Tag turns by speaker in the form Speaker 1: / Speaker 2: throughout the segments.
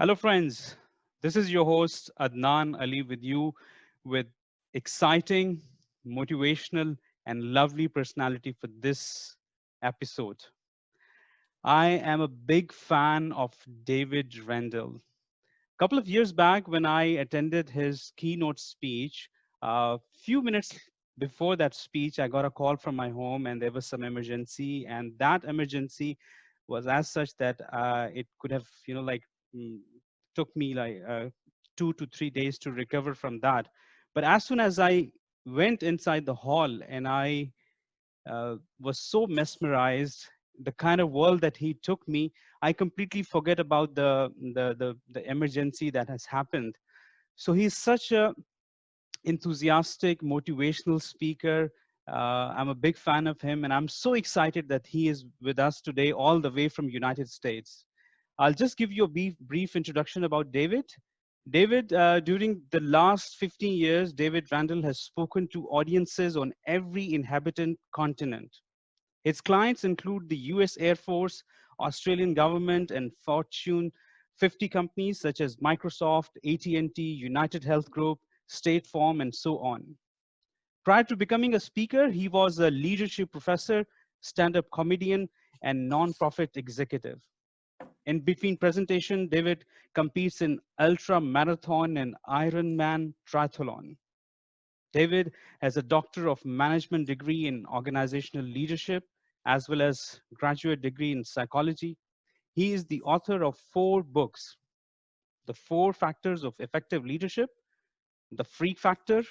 Speaker 1: Hello, friends. This is your host, Adnan Ali, with you with exciting, motivational, and lovely personality for this episode. I am a big fan of David Rendall. A couple of years back, when I attended his keynote speech, a few minutes before that speech, I got a call from my home and there was some emergency. And that emergency was as such that it could have, mm, took me like 2 to 3 days to recover from that. But as soon as I went inside the hall and I was so mesmerized, the kind of world that he took me, I completely forget about the emergency that has happened. So he's such a enthusiastic, motivational speaker. I'm a big fan of him, and I'm so excited that he is with us today, all the way from United States. I'll just give you a brief introduction about David. David, during the last 15 years, David Randall has spoken to audiences on every inhabitant continent. Its clients include the US Air Force, Australian government, and Fortune 50 companies such as Microsoft, AT&T, United Health Group, State Farm, and so on. Prior to becoming a speaker, he was a leadership professor, stand-up comedian, and nonprofit executive. In between presentation, David competes in ultra marathon and Ironman triathlon. David has a Doctor of Management degree in organizational leadership, as well as graduate degree in psychology. He is the author of 4 books: The 4 Factors of Effective Leadership, The Freak Factor,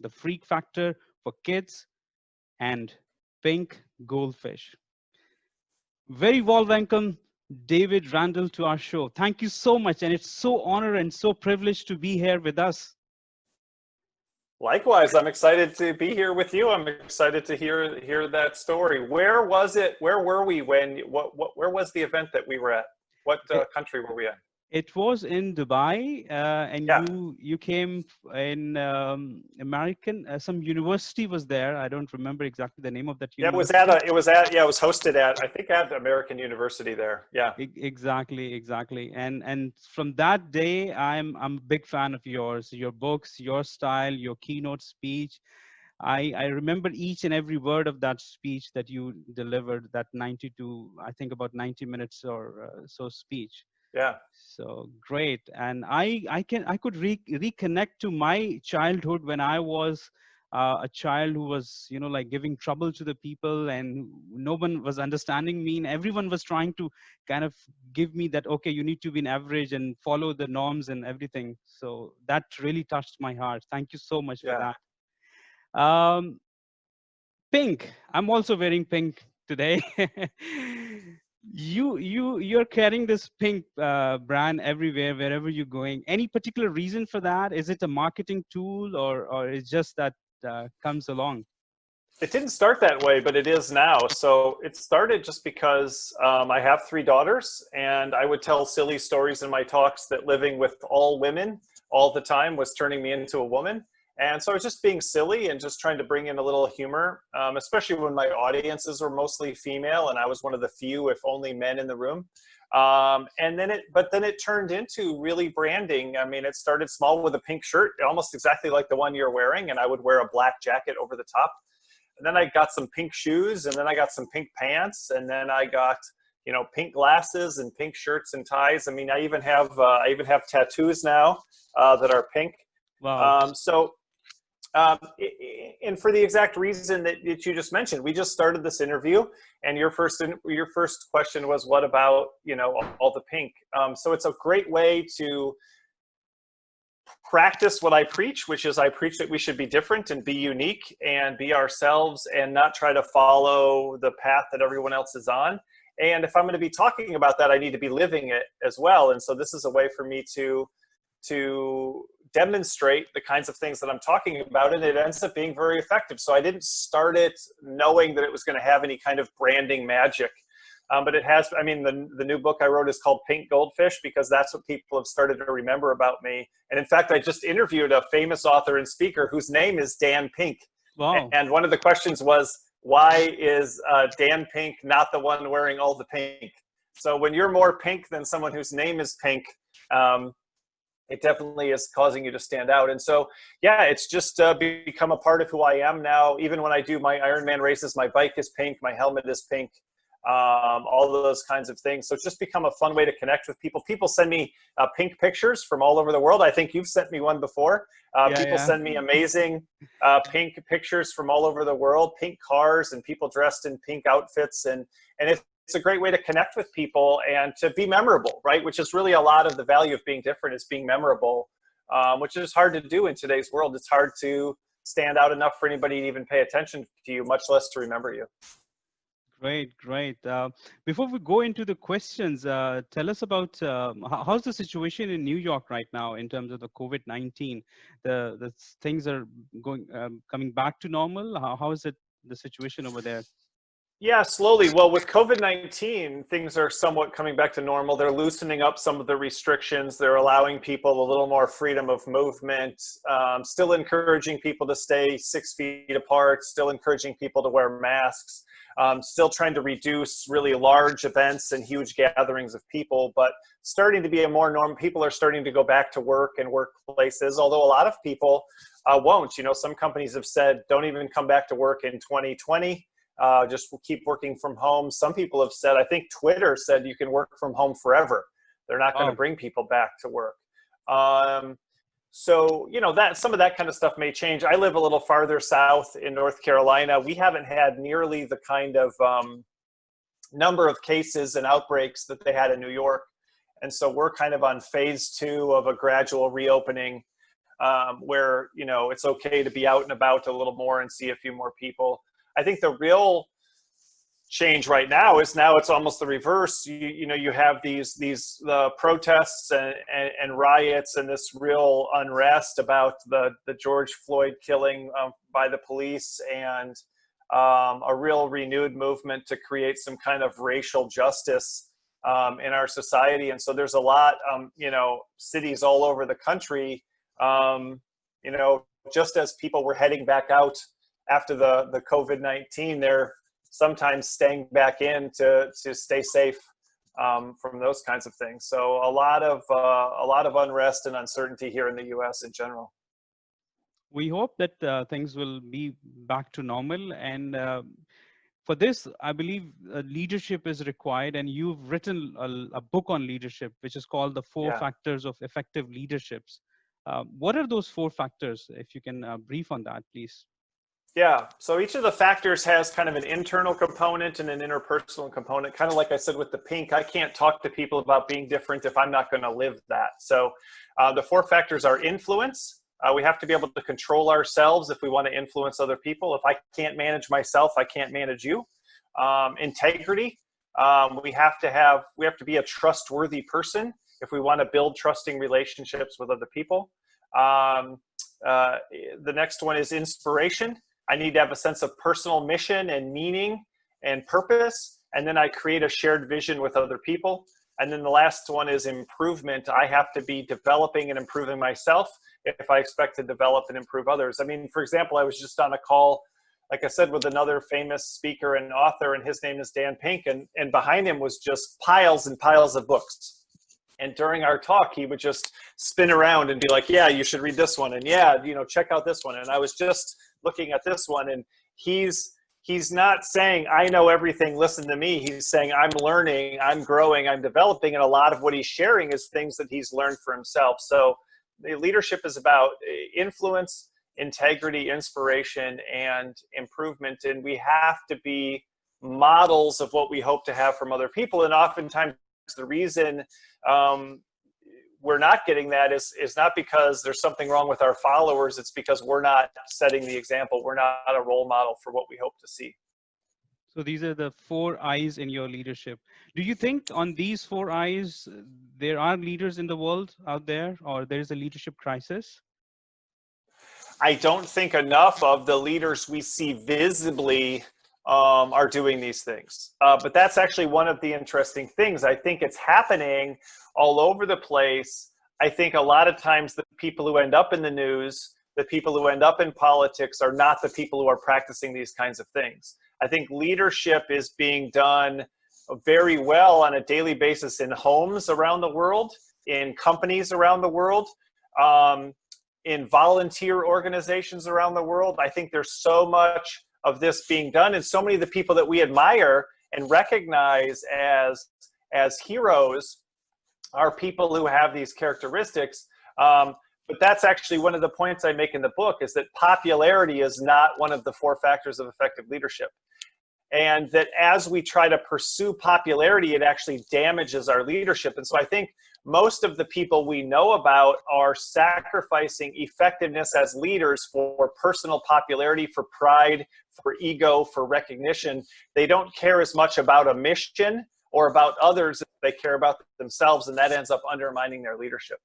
Speaker 1: The Freak Factor for Kids, and Pink Goldfish. Very warm welcome, David Randall, to our show. Thank you so much, and it's so honor and so privileged to be here with us.
Speaker 2: Likewise, I'm excited to be here with you. I'm excited to hear that story. Where was it? Where were we when? Where was the event that we were at? What country were we in?
Speaker 1: It was in Dubai, and
Speaker 2: Yeah.
Speaker 1: you came in American. Some university was there. I don't remember exactly the name of that
Speaker 2: Yeah,
Speaker 1: university.
Speaker 2: it was hosted at, I think, at American University there. Yeah.
Speaker 1: Exactly. And from that day, I'm a big fan of yours. Your books, your style, your keynote speech. I remember each and every word of that speech that you delivered. That about 90 minutes or so speech.
Speaker 2: Yeah.
Speaker 1: So great. And I could reconnect to my childhood when I was a child who was, like giving trouble to the people, and no one was understanding me, and everyone was trying to kind of give me that, okay, you need to be an average and follow the norms and everything. So that really touched my heart. Thank you so much for
Speaker 2: Yeah.
Speaker 1: that. Pink. I'm also wearing pink today. You're carrying this pink brand everywhere, wherever you're going. Any particular reason for that? Is it a marketing tool, or it's just that comes along?
Speaker 2: It didn't start that way, but it is now. So it started just because I have 3 daughters, and I would tell silly stories in my talks that living with all women all the time was turning me into a woman. And so I was just being silly and just trying to bring in a little humor, especially when my audiences were mostly female and I was one of the few, if only, men in the room. But then it turned into really branding. I mean, it started small with a pink shirt, almost exactly like the one you're wearing, and I would wear a black jacket over the top. And then I got some pink shoes, and then I got some pink pants, and then I got, pink glasses and pink shirts and ties. I mean, I even have tattoos now that are pink.
Speaker 1: Wow.
Speaker 2: And for the exact reason that you just mentioned, we just started this interview, and your first question was, what about, all the pink? So it's a great way to practice what I preach, which is I preach that we should be different and be unique and be ourselves and not try to follow the path that everyone else is on. And if I'm going to be talking about that, I need to be living it as well. And so this is a way for me to demonstrate the kinds of things that I'm talking about, and it ends up being very effective. So I didn't start it knowing that it was going to have any kind of branding magic. But it has, the new book I wrote is called Pink Goldfish, because that's what people have started to remember about me. And in fact, I just interviewed a famous author and speaker whose name is Dan Pink.
Speaker 1: Wow.
Speaker 2: And one of the questions was, why is Dan Pink not the one wearing all the pink? So when you're more pink than someone whose name is Pink, it definitely is causing you to stand out. And so, yeah, it's just become a part of who I am now. Even when I do my Ironman races, my bike is pink, my helmet is pink, all of those kinds of things. So it's just become a fun way to connect with people. People send me pink pictures from all over the world. I think you've sent me one before.
Speaker 1: Yeah,
Speaker 2: People
Speaker 1: yeah.
Speaker 2: send me amazing pink pictures from all over the world, pink cars and people dressed in pink outfits. And it's a great way to connect with people and to be memorable, right? Which is really a lot of the value of being different, is being memorable, which is hard to do in today's world. It's hard to stand out enough for anybody to even pay attention to you, much less to remember you.
Speaker 1: Great, great. Before we go into the questions, tell us about how's the situation in New York right now in terms of the COVID-19. The things are going coming back to normal. How is it the situation over there?
Speaker 2: Yeah, slowly. Well, with COVID-19, things are somewhat coming back to normal. They're loosening up some of the restrictions. They're allowing people a little more freedom of movement, still encouraging people to stay 6 feet apart, still encouraging people to wear masks, still trying to reduce really large events and huge gatherings of people, but starting to be a more normal. People are starting to go back to work and workplaces, although a lot of people won't. You know, some companies have said, don't even come back to work in 2020. Just keep working from home. Some people have said, I think Twitter said you can work from home forever. They're not going to bring people back to work. So, you know, that some of that kind of stuff may change. I live a little farther south in North Carolina. We haven't had nearly the kind of number of cases and outbreaks that they had in New York. And so we're kind of on phase 2 of a gradual reopening, where, you know, it's okay to be out and about a little more and see a few more people. I think the real change right now is it's almost the reverse. You know, you have these protests and riots and this real unrest about the George Floyd killing by the police, and a real renewed movement to create some kind of racial justice in our society. And so there's a lot, you know, cities all over the country, you know, just as people were heading back out after the COVID-19, they're sometimes staying back in to stay safe from those kinds of things. So a lot of unrest and uncertainty here in the U.S. in general.
Speaker 1: We hope that things will be back to normal. And for this, I believe leadership is required. And you've written a book on leadership, which is called The 4 Factors of Effective Leaderships. What are those 4 factors? If you can brief on that, please.
Speaker 2: Yeah, so each of the factors has kind of an internal component and an interpersonal component. Kind of like I said with the pink, I can't talk to people about being different if I'm not going to live that. So the 4 factors are influence. We have to be able to control ourselves if we want to influence other people. If I can't manage myself, I can't manage you. Integrity. We have to be a trustworthy person if we want to build trusting relationships with other people. The next one is inspiration. I need to have a sense of personal mission and meaning and purpose. And then I create a shared vision with other people. And then the last one is improvement. I have to be developing and improving myself if I expect to develop and improve others. I mean, for example, I was just on a call, like I said, with another famous speaker and author, and his name is Dan Pink. And behind him was just piles and piles of books. And during our talk, he would just spin around and be like, yeah, you should read this one. And yeah, you know, check out this one. And I was just looking at this one, and he's not saying, I know everything, listen to me. He's saying, I'm learning, I'm growing, I'm developing. And a lot of what he's sharing is things that he's learned for himself. So the leadership is about influence, integrity, inspiration, and improvement. And we have to be models of what we hope to have from other people. And oftentimes the reason we're not getting that is not because there's something wrong with our followers. It's because we're not setting the example. We're not a role model for what we hope to see.
Speaker 1: So these are the 4 I's in your leadership. Do you think on these 4 I's, there are leaders in the world out there, or there is a leadership crisis?
Speaker 2: I don't think enough of the leaders we see visibly are doing these things. But that's actually one of the interesting things. I think it's happening all over the place. I think a lot of times the people who end up in the news, the people who end up in politics, are not the people who are practicing these kinds of things. I think leadership is being done very well on a daily basis in homes around the world. in companies around the world, in volunteer organizations around the world. I think there's so much of this being done, and so many of the people that we admire and recognize as heroes are people who have these characteristics. But that's actually one of the points I make in the book, is that popularity is not one of the 4 factors of effective leadership. And that as we try to pursue popularity, it actually damages our leadership. And so I think most of the people we know about are sacrificing effectiveness as leaders for personal popularity, for pride, for ego, for recognition. They don't care as much about a mission or about others as they care about themselves, and that ends up undermining their leadership.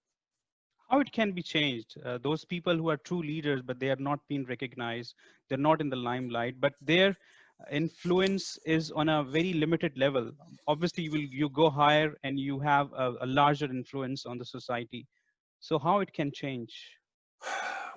Speaker 1: How it can be changed? Those people who are true leaders, but they have not been recognized, they're not in the limelight, but their influence is on a very limited level. Obviously, you go higher and you have a larger influence on the society. So how it can change?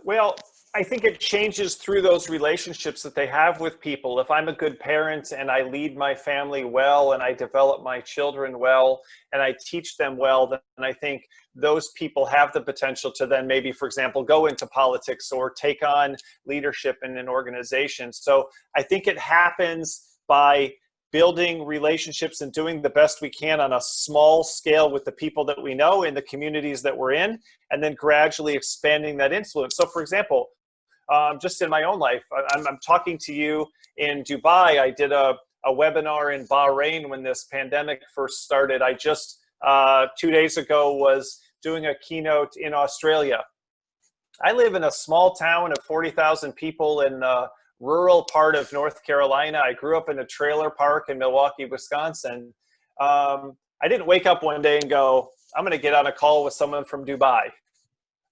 Speaker 2: Well, I think it changes through those relationships that they have with people. If I'm a good parent and I lead my family well and I develop my children well and I teach them well, then I think those people have the potential to then maybe, for example, go into politics or take on leadership in an organization. So I think it happens by building relationships and doing the best we can on a small scale with the people that we know in the communities that we're in, and then gradually expanding that influence. So for example, just in my own life, I'm talking to you in Dubai. I did a webinar in Bahrain when this pandemic first started. I just 2 days ago was doing a keynote in Australia. I live in a small town of 40,000 people in the rural part of North Carolina. I grew up in a trailer park in Milwaukee, Wisconsin. I didn't wake up one day and go, I'm going to get on a call with someone from Dubai.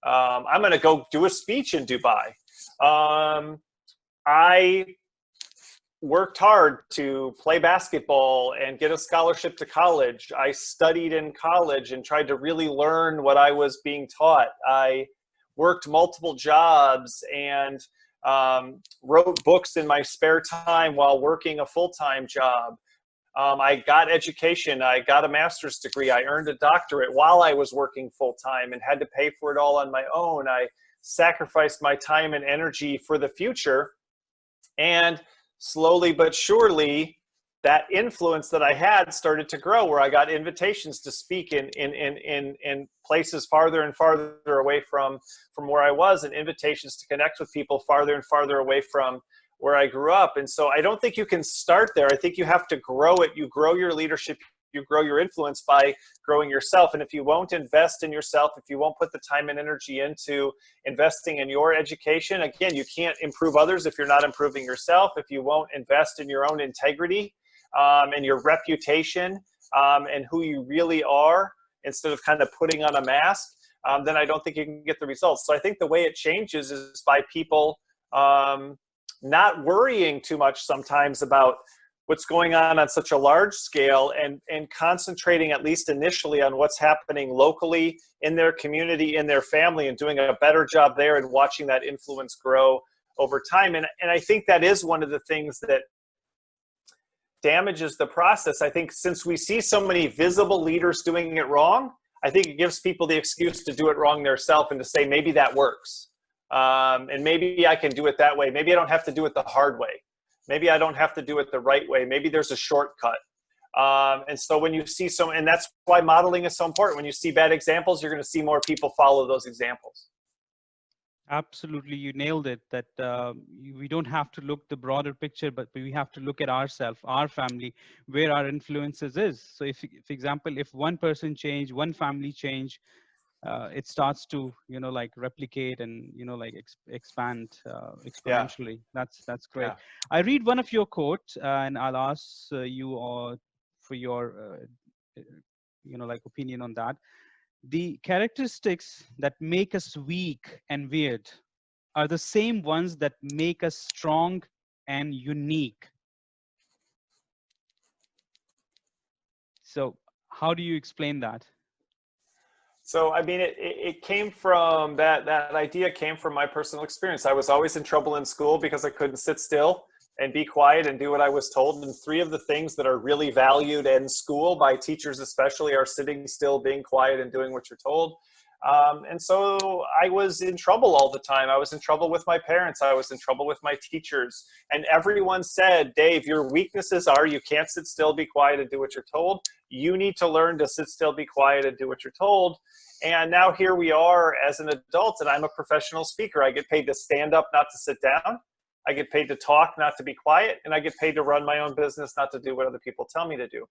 Speaker 2: I'm going to go do a speech in Dubai. I worked hard to play basketball and get a scholarship to college. I studied in college and tried to really learn what I was being taught. I worked multiple jobs and wrote books in my spare time while working a full-time job. I got education. I got a master's degree. I earned a doctorate while I was working full-time and had to pay for it all on my own. I sacrificed my time and energy for the future. And slowly but surely, that influence that I had started to grow, where I got invitations to speak in places farther and farther away from where I was, and invitations to connect with people farther and farther away from where I grew up. And so I don't think you can start there. I think you have to grow it. You grow your leadership, you grow your influence by growing yourself. And if you won't invest in yourself, if you won't put the time and energy into investing in your education, again, you can't improve others if you're not improving yourself. If you won't invest in your own integrity and your reputation and who you really are, instead of kind of putting on a mask, then I don't think you can get the results. So I think the way it changes is by people not worrying too much sometimes about what's going on such a large scale, and concentrating at least initially on what's happening locally in their community, in their family, and doing a better job there and watching that influence grow over time. And I think that is one of the things that damages the process. I think since we see so many visible leaders doing it wrong, I think it gives people the excuse to do it wrong themselves and to say, maybe that works. And maybe I can do it that way. Maybe I don't have to do it the hard way. Maybe I don't have to do it the right way. Maybe there's a shortcut. And so when you see and that's why modeling is so important. When you see bad examples, you're going to see more people follow those examples.
Speaker 1: Absolutely, you nailed it. That we don't have to look the broader picture, but we have to look at ourselves, our family, where our influences is. So if, for example, if one person change, one family change, it starts to, like replicate and, like expand exponentially.
Speaker 2: Yeah.
Speaker 1: That's great.
Speaker 2: Yeah.
Speaker 1: I read one of your quotes and I'll ask you for your, like opinion on that. The characteristics that make us weak and weird are the same ones that make us strong and unique. So how do you explain that?
Speaker 2: So, I mean, it came from that idea came from my personal experience. I was always in trouble in school because I couldn't sit still. and be quiet and do what I was told. And 3 of the things that are really valued in school by teachers especially are sitting still, being quiet, and doing what you're told. And so I was in trouble all the time. I was in trouble with my parents. I was in trouble with my teachers. And everyone said, Dave, your weaknesses are you can't sit still, be quiet, and do what you're told. You need to learn to sit still, be quiet, and do what you're told. And now here we are as an adult, and I'm a professional speaker. I get paid to stand up, not to sit down. I get paid to talk, not to be quiet. And I get paid to run my own business, not to do what other people tell me to do.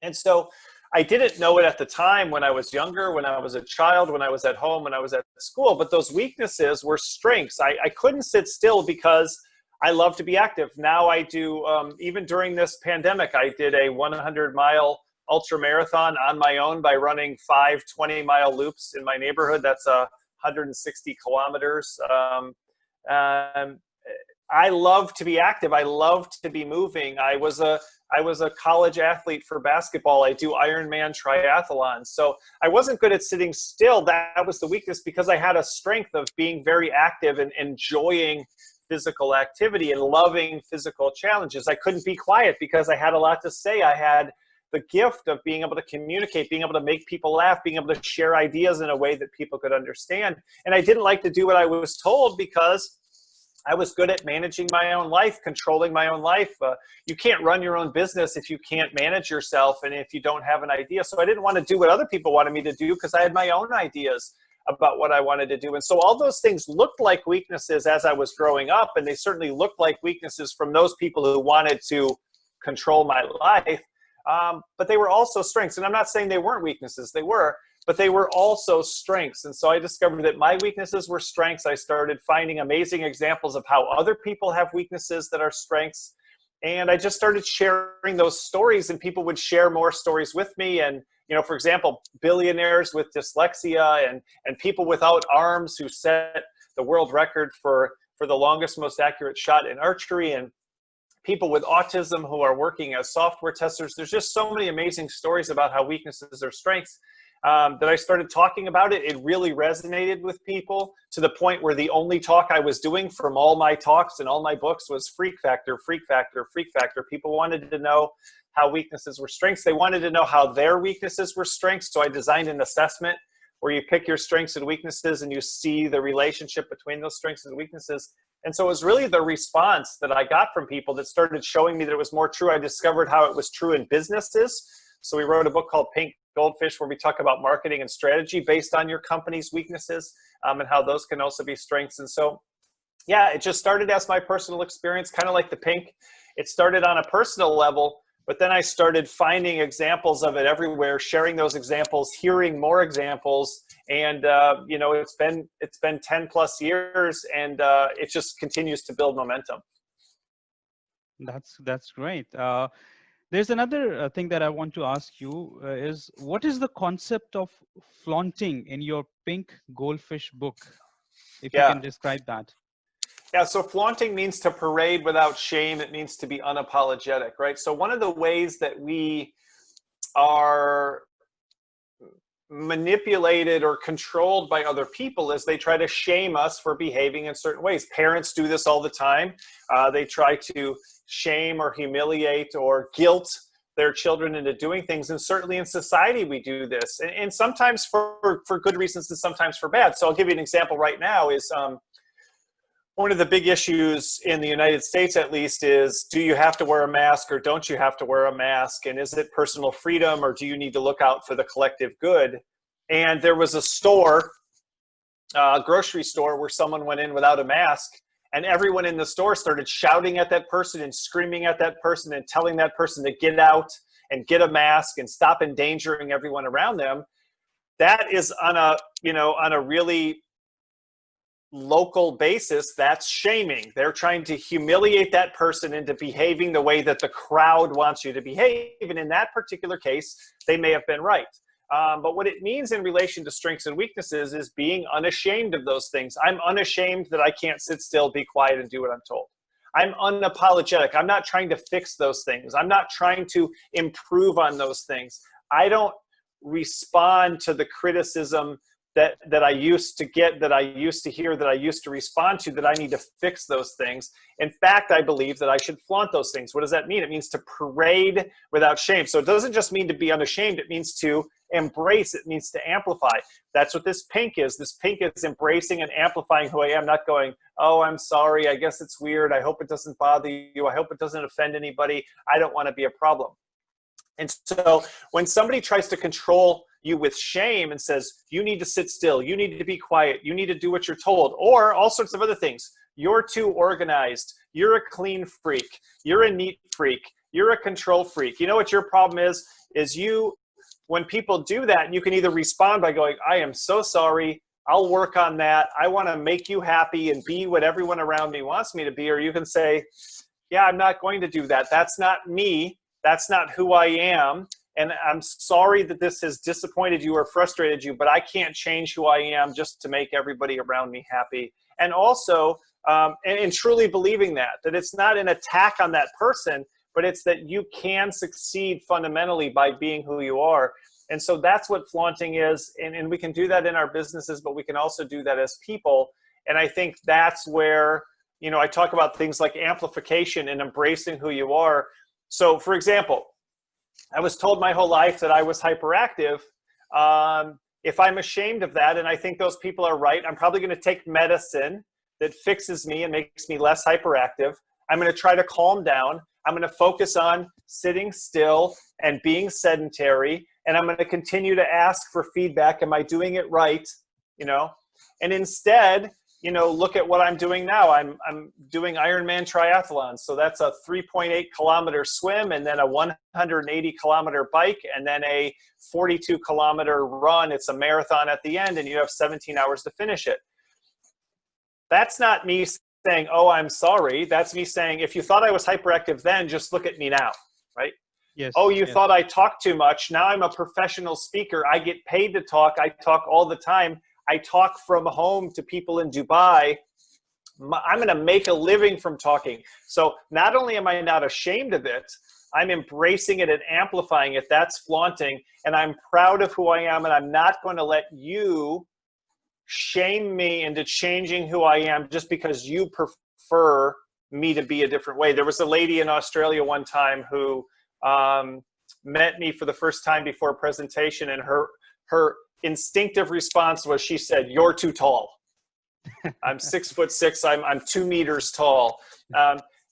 Speaker 2: And so I didn't know it at the time when I was younger, when I was a child, when I was at home, when I was at school, but those weaknesses were strengths. I couldn't sit still because I love to be active. Now I do, even during this pandemic, I did a 100-mile ultra marathon on my own by running 5 20-mile loops in my neighborhood. That's 160 kilometers. I love to be active. I love to be moving. I was a college athlete for basketball. I do Ironman triathlons. So I wasn't good at sitting still. That was the weakness, because I had a strength of being very active and enjoying physical activity and loving physical challenges. I couldn't be quiet because I had a lot to say. I had the gift of being able to communicate, being able to make people laugh, being able to share ideas in a way that people could understand. And I didn't like to do what I was told because I was good at managing my own life, controlling my own life. You can't run your own business if you can't manage yourself and if you don't have an idea. So I didn't want to do what other people wanted me to do because I had my own ideas about what I wanted to do. And so all those things looked like weaknesses as I was growing up, and they certainly looked like weaknesses from those people who wanted to control my life. But they were also strengths. And I'm not saying they weren't weaknesses, they were, but they were also strengths. And so I discovered that my weaknesses were strengths. I started finding amazing examples of how other people have weaknesses that are strengths. And I just started sharing those stories, and people would share more stories with me. And, you know, for example, billionaires with dyslexia and people without arms who set the world record for the longest, most accurate shot in archery, and people with autism who are working as software testers. There's just so many amazing stories about how weaknesses are strengths. That I started talking about it. It really resonated with people to the point where the only talk I was doing from all my talks and all my books was freak factor, freak factor, freak factor. People wanted to know how weaknesses were strengths. They wanted to know how their weaknesses were strengths. So I designed an assessment where you pick your strengths and weaknesses and you see the relationship between those strengths and weaknesses. And so it was really the response that I got from people that started showing me that it was more true. I discovered how it was true in businesses. So we wrote a book called Goldfish, where we talk about marketing and strategy based on your company's weaknesses, and how those can also be strengths. And so, yeah, it just started as my personal experience, kind of like the pink. It started on a personal level, but then I started finding examples of it everywhere, sharing those examples, hearing more examples. And, you know, it's been 10 plus years, and it just continues to build momentum.
Speaker 1: That's great. There's another thing that I want to ask you is, what is the concept of flaunting in your pink Goldfish book? If you can describe that.
Speaker 2: Yeah, so flaunting means to parade without shame. It means to be unapologetic, right? So one of the ways that we are manipulated or controlled by other people is they try to shame us for behaving in certain ways. Parents do this all the time. They try to shame or humiliate or guilt their children into doing things. And certainly in society, we do this. And sometimes for good reasons and sometimes for bad. So I'll give you an example right now is one of the big issues in the United States, at least, is do you have to wear a mask or don't you have to wear a mask? And is it personal freedom, or do you need to look out for the collective good? And there was a store, a grocery store, where someone went in without a mask, and everyone in the store started shouting at that person and screaming at that person and telling that person to get out and get a mask and stop endangering everyone around them. That is on a really local basis, that's shaming. They're trying to humiliate that person into behaving the way that the crowd wants you to behave. And in that particular case, they may have been right. But what it means in relation to strengths and weaknesses is being unashamed of those things. I'm unashamed that I can't sit still, be quiet, and do what I'm told. I'm unapologetic. I'm not trying to fix those things. I'm not trying to improve on those things. I don't respond to the criticism that I used to get, that I used to hear, that I used to respond to, that I need to fix those things. In fact, I believe that I should flaunt those things. What does that mean? It means to parade without shame. So it doesn't just mean to be unashamed. It means to embrace. It means to amplify. That's what this pink is. This pink is embracing and amplifying who I am, not going, oh, I'm sorry, I guess it's weird, I hope it doesn't bother you, I hope it doesn't offend anybody, I don't want to be a problem. And so when somebody tries to control you with shame and says, you need to sit still, you need to be quiet, you need to do what you're told, or all sorts of other things, you're too organized, you're a clean freak, you're a neat freak, you're a control freak. You know what your problem is you, when people do that, you can either respond by going, I am so sorry, I'll work on that, I want to make you happy and be what everyone around me wants me to be. Or you can say, yeah, I'm not going to do that. That's not me. That's not who I am. And I'm sorry that this has disappointed you or frustrated you, but I can't change who I am just to make everybody around me happy. And also, and truly believing that it's not an attack on that person, but it's that you can succeed fundamentally by being who you are. And so that's what flaunting is. And we can do that in our businesses, but we can also do that as people. And I think that's where, you know, I talk about things like amplification and embracing who you are. So for example, I was told my whole life that I was hyperactive. If I'm ashamed of that, and I think those people are right, I'm probably going to take medicine that fixes me and makes me less hyperactive. I'm going to try to calm down. I'm going to focus on sitting still and being sedentary. And I'm going to continue to ask for feedback. Am I doing it right? You know, and instead, you know, look at what I'm doing now. I'm doing Ironman triathlons. So that's a 3.8 kilometer swim, and then a 180 kilometer bike, and then a 42 kilometer run. It's a marathon at the end, and you have 17 hours to finish it. That's not me saying, oh, I'm sorry. That's me saying, if you thought I was hyperactive then, just look at me now, right?
Speaker 1: Yes.
Speaker 2: Oh, you
Speaker 1: yes.
Speaker 2: thought I talked too much. Now I'm a professional speaker. I get paid to talk. I talk all the time. I talk from home to people in Dubai. I'm going to make a living from talking. So not only am I not ashamed of it, I'm embracing it and amplifying it. That's flaunting. And I'm proud of who I am. And I'm not going to let you shame me into changing who I am just because you prefer me to be a different way. There was a lady in Australia one time who met me for the first time before a presentation, and her instinctive response was, she said, "You're too tall." I'm 6'6". I'm 2 meters tall.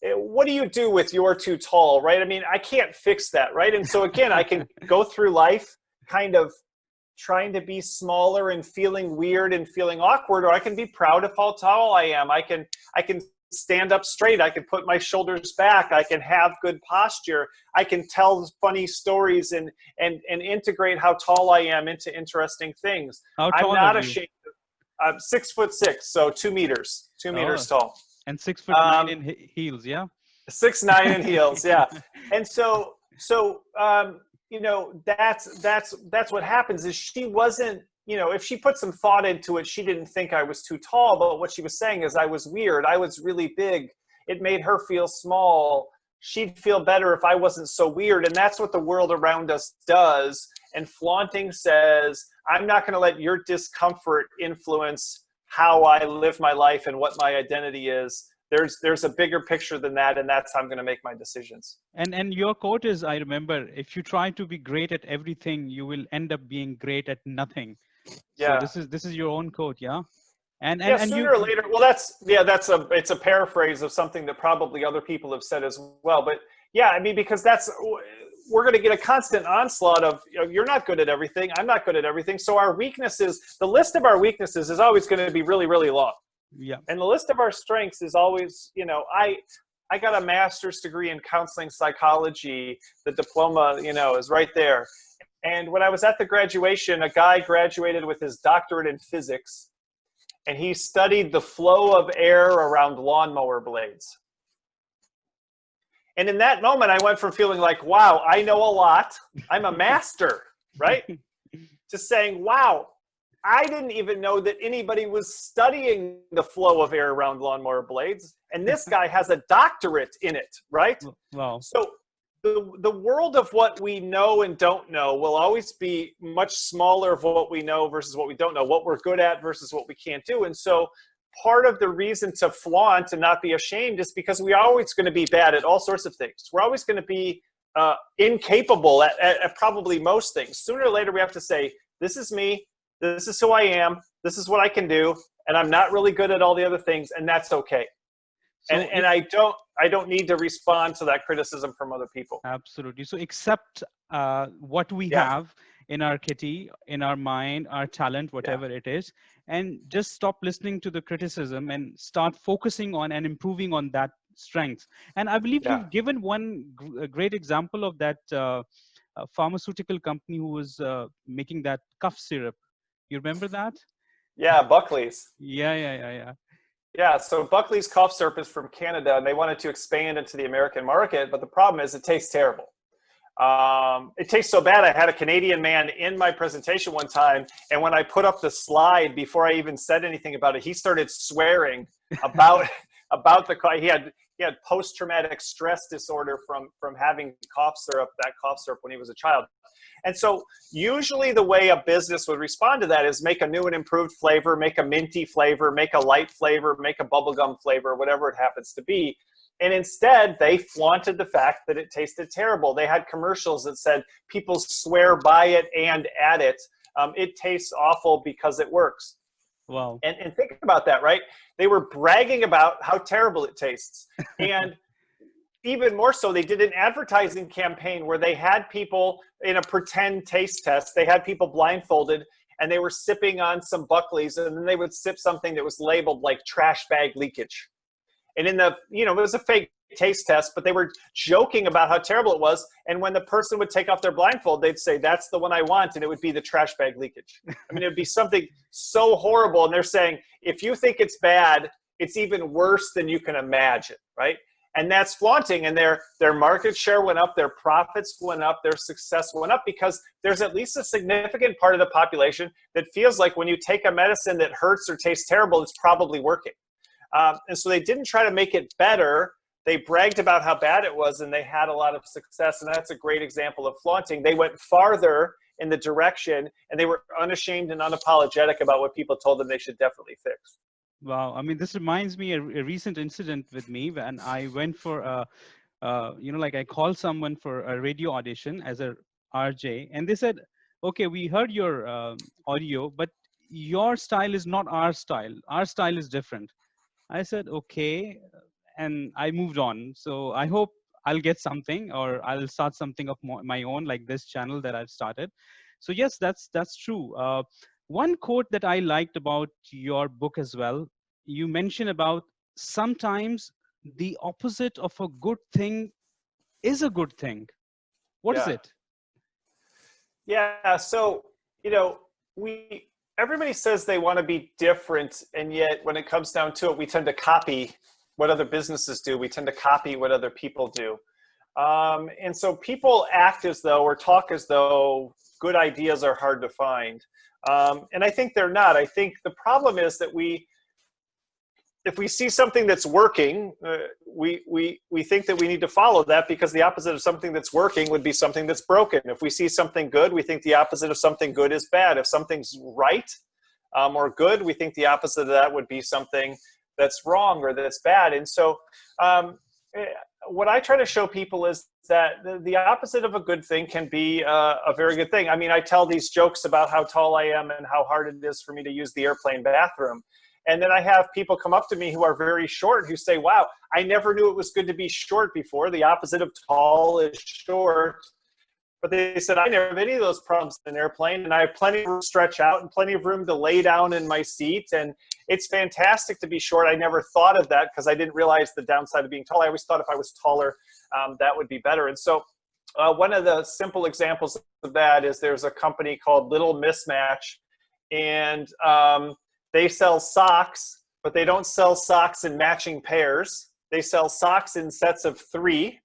Speaker 2: What do you do with "you're too tall," right? I mean, I can't fix that, right? And so again, I can go through life kind of trying to be smaller and feeling weird and feeling awkward, or I can be proud of how tall I am. I can stand up straight. I can put my shoulders back. I can have good posture. I can tell funny stories and integrate how tall I am into interesting things.
Speaker 1: How tall
Speaker 2: I'm not
Speaker 1: are you?
Speaker 2: ashamed. I'm 6'6", so 2 meters, 2 meters tall.
Speaker 1: And 6'9" in heels, yeah?
Speaker 2: 6'9" in heels, yeah. And so you know, that's what happens is she wasn't, you know, if she put some thought into it, she didn't think I was too tall, but what she was saying is I was weird. I was really big. It made her feel small. She'd feel better if I wasn't so weird. And that's what the world around us does. And flaunting says, I'm not going to let your discomfort influence how I live my life and what my identity is. There's a bigger picture than that, and that's how I'm going to make my decisions.
Speaker 1: And your quote is, I remember, if you try to be great at everything, you will end up being great at nothing.
Speaker 2: Yeah.
Speaker 1: So this is your own quote, yeah? And
Speaker 2: sooner or later. Well, it's a paraphrase of something that probably other people have said as well. But yeah, I mean, because we're going to get a constant onslaught of, you know, you're not good at everything. I'm not good at everything. So our weaknesses, the list of our weaknesses is always going to be really, really long.
Speaker 1: Yeah.
Speaker 2: And the list of our strengths is always, you know, I got a master's degree in counseling psychology. The diploma, you know, is right there. And when I was at the graduation, a guy graduated with his doctorate in physics, and he studied the flow of air around lawnmower blades. And in that moment, I went from feeling like, wow, I know a lot, I'm a master, right? To saying, wow, I didn't even know that anybody was studying the flow of air around lawnmower blades. And this guy has a doctorate in it, right?
Speaker 1: Wow.
Speaker 2: So the world of what we know and don't know will always be much smaller of what we know versus what we don't know, what we're good at versus what we can't do. And so part of the reason to flaunt and not be ashamed is because we're always going to be bad at all sorts of things. We're always going to be incapable at probably most things. Sooner or later, we have to say, this is me, this is who I am, this is what I can do, and I'm not really good at all the other things, and that's okay.
Speaker 1: So
Speaker 2: And I don't need to respond to that criticism from other people.
Speaker 1: absolutely. So accept what we
Speaker 2: Yeah.
Speaker 1: have in our kitty, in our mind, our talent, whatever it is, and just stop listening to the criticism and start focusing on and improving on that strength. And I believe
Speaker 2: Yeah.
Speaker 1: you've given one great example of that pharmaceutical company who was making that cough syrup. You remember that?
Speaker 2: Yeah, Buckley's.
Speaker 1: Yeah.
Speaker 2: Yeah, so Buckley's cough syrup is from Canada, and they wanted to expand into the American market, but the problem is it tastes terrible. It tastes so bad. I had a Canadian man in my presentation one time, and when I put up the slide before I even said anything about it, he started swearing about the cough. He had post-traumatic stress disorder from having that cough syrup when he was a child. And so usually the way a business would respond to that is make a new and improved flavor, make a minty flavor, make a light flavor, make a bubblegum flavor, whatever it happens to be. And instead, they flaunted the fact that it tasted terrible. They had commercials that said, people swear by it and at it. It tastes awful because it works.
Speaker 1: Wow.
Speaker 2: And think about that, right? They were bragging about how terrible it tastes. And even more so, they did an advertising campaign where they had people in a pretend taste test. They had people blindfolded, and they were sipping on some Buckley's, and then they would sip something that was labeled like trash bag leakage. And it was a fake taste test, but they were joking about how terrible it was. And when the person would take off their blindfold, they'd say, that's the one I want. And it would be the trash bag leakage. I mean, it would be something so horrible. And they're saying, if you think it's bad, it's even worse than you can imagine, right? And that's flaunting, and their market share went up, their profits went up, their success went up, because there's at least a significant part of the population that feels like when you take a medicine that hurts or tastes terrible, it's probably working. And so they didn't try to make it better. They bragged about how bad it was, and they had a lot of success. And that's a great example of flaunting. They went farther in the direction, and they were unashamed and unapologetic about what people told them they should definitely fix.
Speaker 1: Wow. I mean, this reminds me a recent incident with me when I went for I called someone for a radio audition as a RJ, and they said, okay, we heard your audio, but your style is not our style. Our style is different. I said, okay. And I moved on. So I hope I'll get something, or I'll start something of my own, like this channel that I've started. So yes, that's true. One quote that I liked about your book as well, you mentioned about sometimes the opposite of a good thing is a good thing. What is it?
Speaker 2: Yeah. So, everybody says they want to be different. And yet when it comes down to it, we tend to copy what other businesses do. We tend to copy what other people do. And so people act as though, or talk as though, good ideas are hard to find. And I think they're not. I think the problem is that if we see something that's working, we think that we need to follow that, because the opposite of something that's working would be something that's broken. If we see something good, we think the opposite of something good is bad. If something's right or good, we think the opposite of that would be something that's wrong or that's bad. And so what I try to show people is that the opposite of a good thing can be a very good thing. I mean, I tell these jokes about how tall I am and how hard it is for me to use the airplane bathroom. And then I have people come up to me who are very short who say, wow, I never knew it was good to be short before. The opposite of tall is short. But they said, I never have any of those problems in an airplane, and I have plenty of room to stretch out and plenty of room to lay down in my seat. And it's fantastic to be short. I never thought of that because I didn't realize the downside of being tall. I always thought if I was taller, that would be better. And so one of the simple examples of that is there's a company called Little Mismatch, and they sell socks, but they don't sell socks in matching pairs. They sell socks in sets of 3.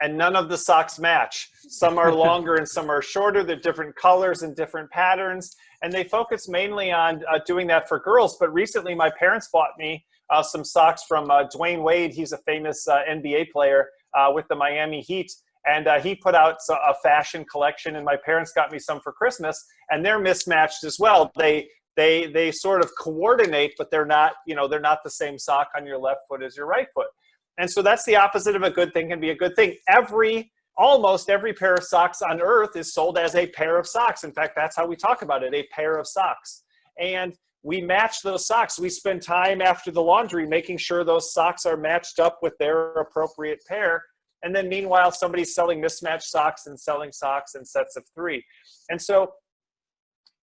Speaker 2: And none of the socks match. Some are longer and some are shorter. They're different colors and different patterns. And they focus mainly on doing that for girls. But recently, my parents bought me some socks from Dwayne Wade. He's a famous NBA player with the Miami Heat. And he put out a fashion collection, and my parents got me some for Christmas, and they're mismatched as well. They sort of coordinate, but they're not, they're not the same sock on your left foot as your right foot. And so that's the opposite of a good thing can be a good thing. Almost every pair of socks on earth is sold as a pair of socks. In fact, that's how we talk about it, a pair of socks. And we match those socks. We spend time after the laundry making sure those socks are matched up with their appropriate pair. And then meanwhile, somebody's selling mismatched socks and selling socks in sets of 3. And so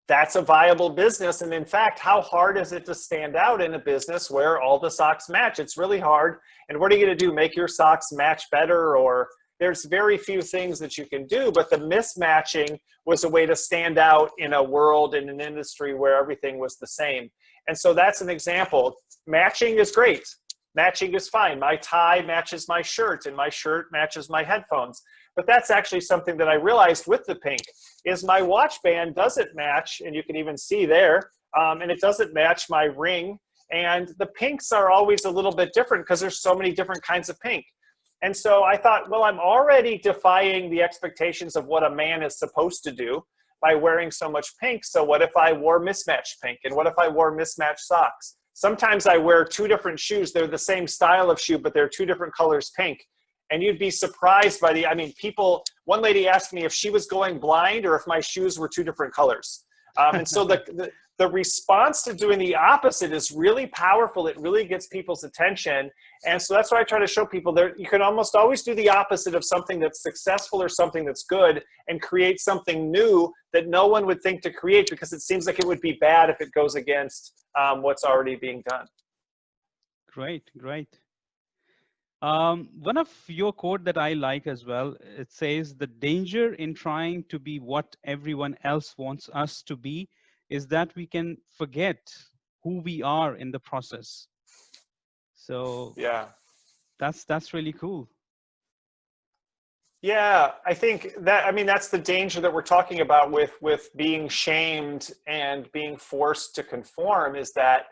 Speaker 2: that's a viable business. And in fact, how hard is it to stand out in a business where all the socks match? It's really hard. And what are you going to do? Make your socks match better? Or there's very few things that you can do, but the mismatching was a way to stand out in a world, in an industry where everything was the same. And so that's an example. Matching is great. Matching is fine. My tie matches my shirt, and my shirt matches my headphones. But that's actually something that I realized with the pink, is my watch band doesn't match, and you can even see there, and it doesn't match my ring. And the pinks are always a little bit different because there's so many different kinds of pink. And so I thought, well, I'm already defying the expectations of what a man is supposed to do by wearing so much pink. So what if I wore mismatched pink? And what if I wore mismatched socks? Sometimes I wear 2 different shoes. They're the same style of shoe, but they're 2 different colors pink. And you'd be surprised by one lady asked me if she was going blind or if my shoes were 2 different colors. And so the response to doing the opposite is really powerful. It really gets people's attention. And so that's why I try to show people that you can almost always do the opposite of something that's successful or something that's good and create something new that no one would think to create, because it seems like it would be bad if it goes against what's already being done.
Speaker 1: Great. One of your quote that I like as well, it says, the danger in trying to be what everyone else wants us to be is that we can forget who we are in the process. So
Speaker 2: yeah,
Speaker 1: that's really cool.
Speaker 2: Yeah, I think that's the danger that we're talking about with being shamed and being forced to conform, is that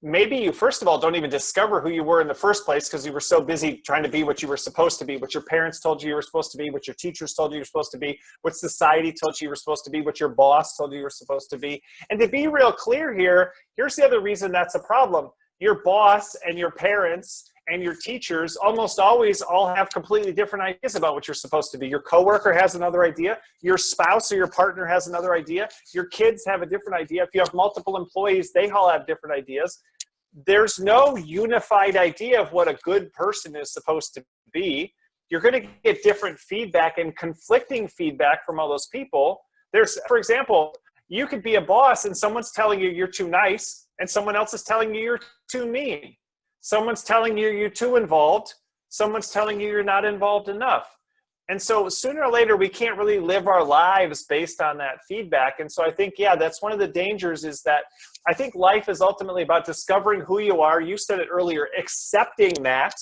Speaker 2: maybe you, first of all, don't even discover who you were in the first place because you were so busy trying to be what you were supposed to be, what your parents told you were supposed to be, what your teachers told you were supposed to be, what society told you were supposed to be, what your boss told you were supposed to be. And to be real clear here, here's the other reason that's a problem. Your boss and your parents and your teachers almost always all have completely different ideas about what you're supposed to be. Your coworker has another idea. Your spouse or your partner has another idea. Your kids have a different idea. If you have multiple employees, they all have different ideas. There's no unified idea of what a good person is supposed to be. You're going to get different feedback and conflicting feedback from all those people. For example, you could be a boss and someone's telling you you're too nice and someone else is telling you you're too mean. Someone's telling you you're too involved. Someone's telling you you're not involved enough. And so sooner or later, we can't really live our lives based on that feedback. And so I think, that's one of the dangers, is that I think life is ultimately about discovering who you are. You said it earlier, accepting that,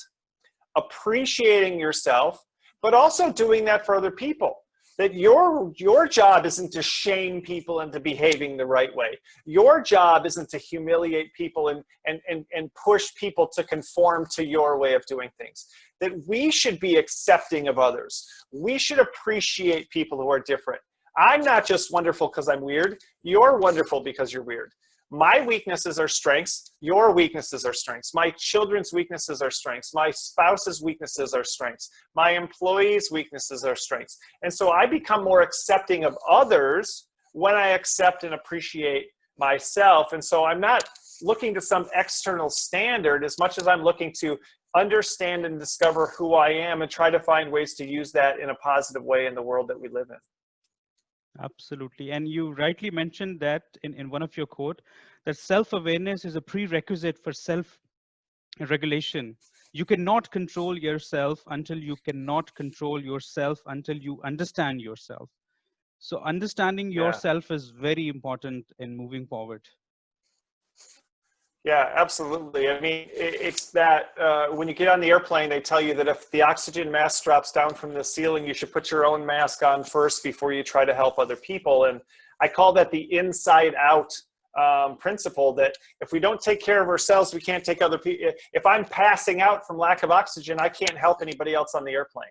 Speaker 2: appreciating yourself, but also doing that for other people. That your job isn't to shame people into behaving the right way. Your job isn't to humiliate people and push people to conform to your way of doing things. That we should be accepting of others. We should appreciate people who are different. I'm not just wonderful because I'm weird. You're wonderful because you're weird. My weaknesses are strengths. Your weaknesses are strengths. My children's weaknesses are strengths. My spouse's weaknesses are strengths. My employees' weaknesses are strengths. And so I become more accepting of others when I accept and appreciate myself. And so I'm not looking to some external standard as much as I'm looking to understand and discover who I am and try to find ways to use that in a positive way in the world that we live in.
Speaker 1: Absolutely. And you rightly mentioned that in one of your quote, that self-awareness is a prerequisite for self-regulation. You cannot control yourself until you cannot control yourself, until you understand yourself. So understanding yourself is very important in moving forward.
Speaker 2: Yeah, absolutely. I mean, it's that when you get on the airplane, they tell you that if the oxygen mask drops down from the ceiling, you should put your own mask on first before you try to help other people. And I call that the inside out principle, that if we don't take care of ourselves, we can't take other people. If I'm passing out from lack of oxygen, I can't help anybody else on the airplane.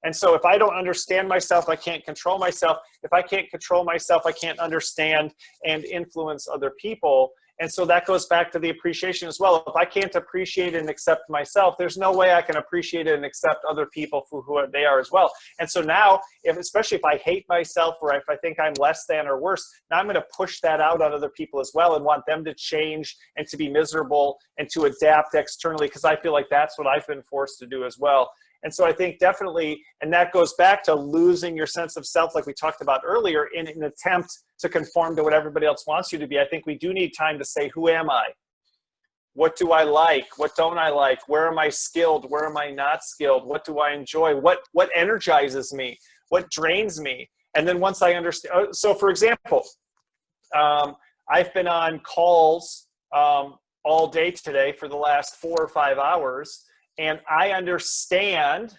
Speaker 2: And so if I don't understand myself, I can't control myself. If I can't control myself, I can't understand and influence other people. And so that goes back to the appreciation as well. If I can't appreciate and accept myself, there's no way I can appreciate and accept other people for who they are as well. And so now, especially if I hate myself or if I think I'm less than or worse, now I'm going to push that out on other people as well and want them to change and to be miserable and to adapt externally, because I feel like that's what I've been forced to do as well. And so I think definitely, and that goes back to losing your sense of self, like we talked about earlier, in an attempt to conform to what everybody else wants you to be. I think we do need time to say, who am I? What do I like? What don't I like? Where am I skilled? Where am I not skilled? What do I enjoy? What energizes me? What drains me? And then once I understand, so for example, I've been on calls all day today for the last 4 or 5 hours. And I understand,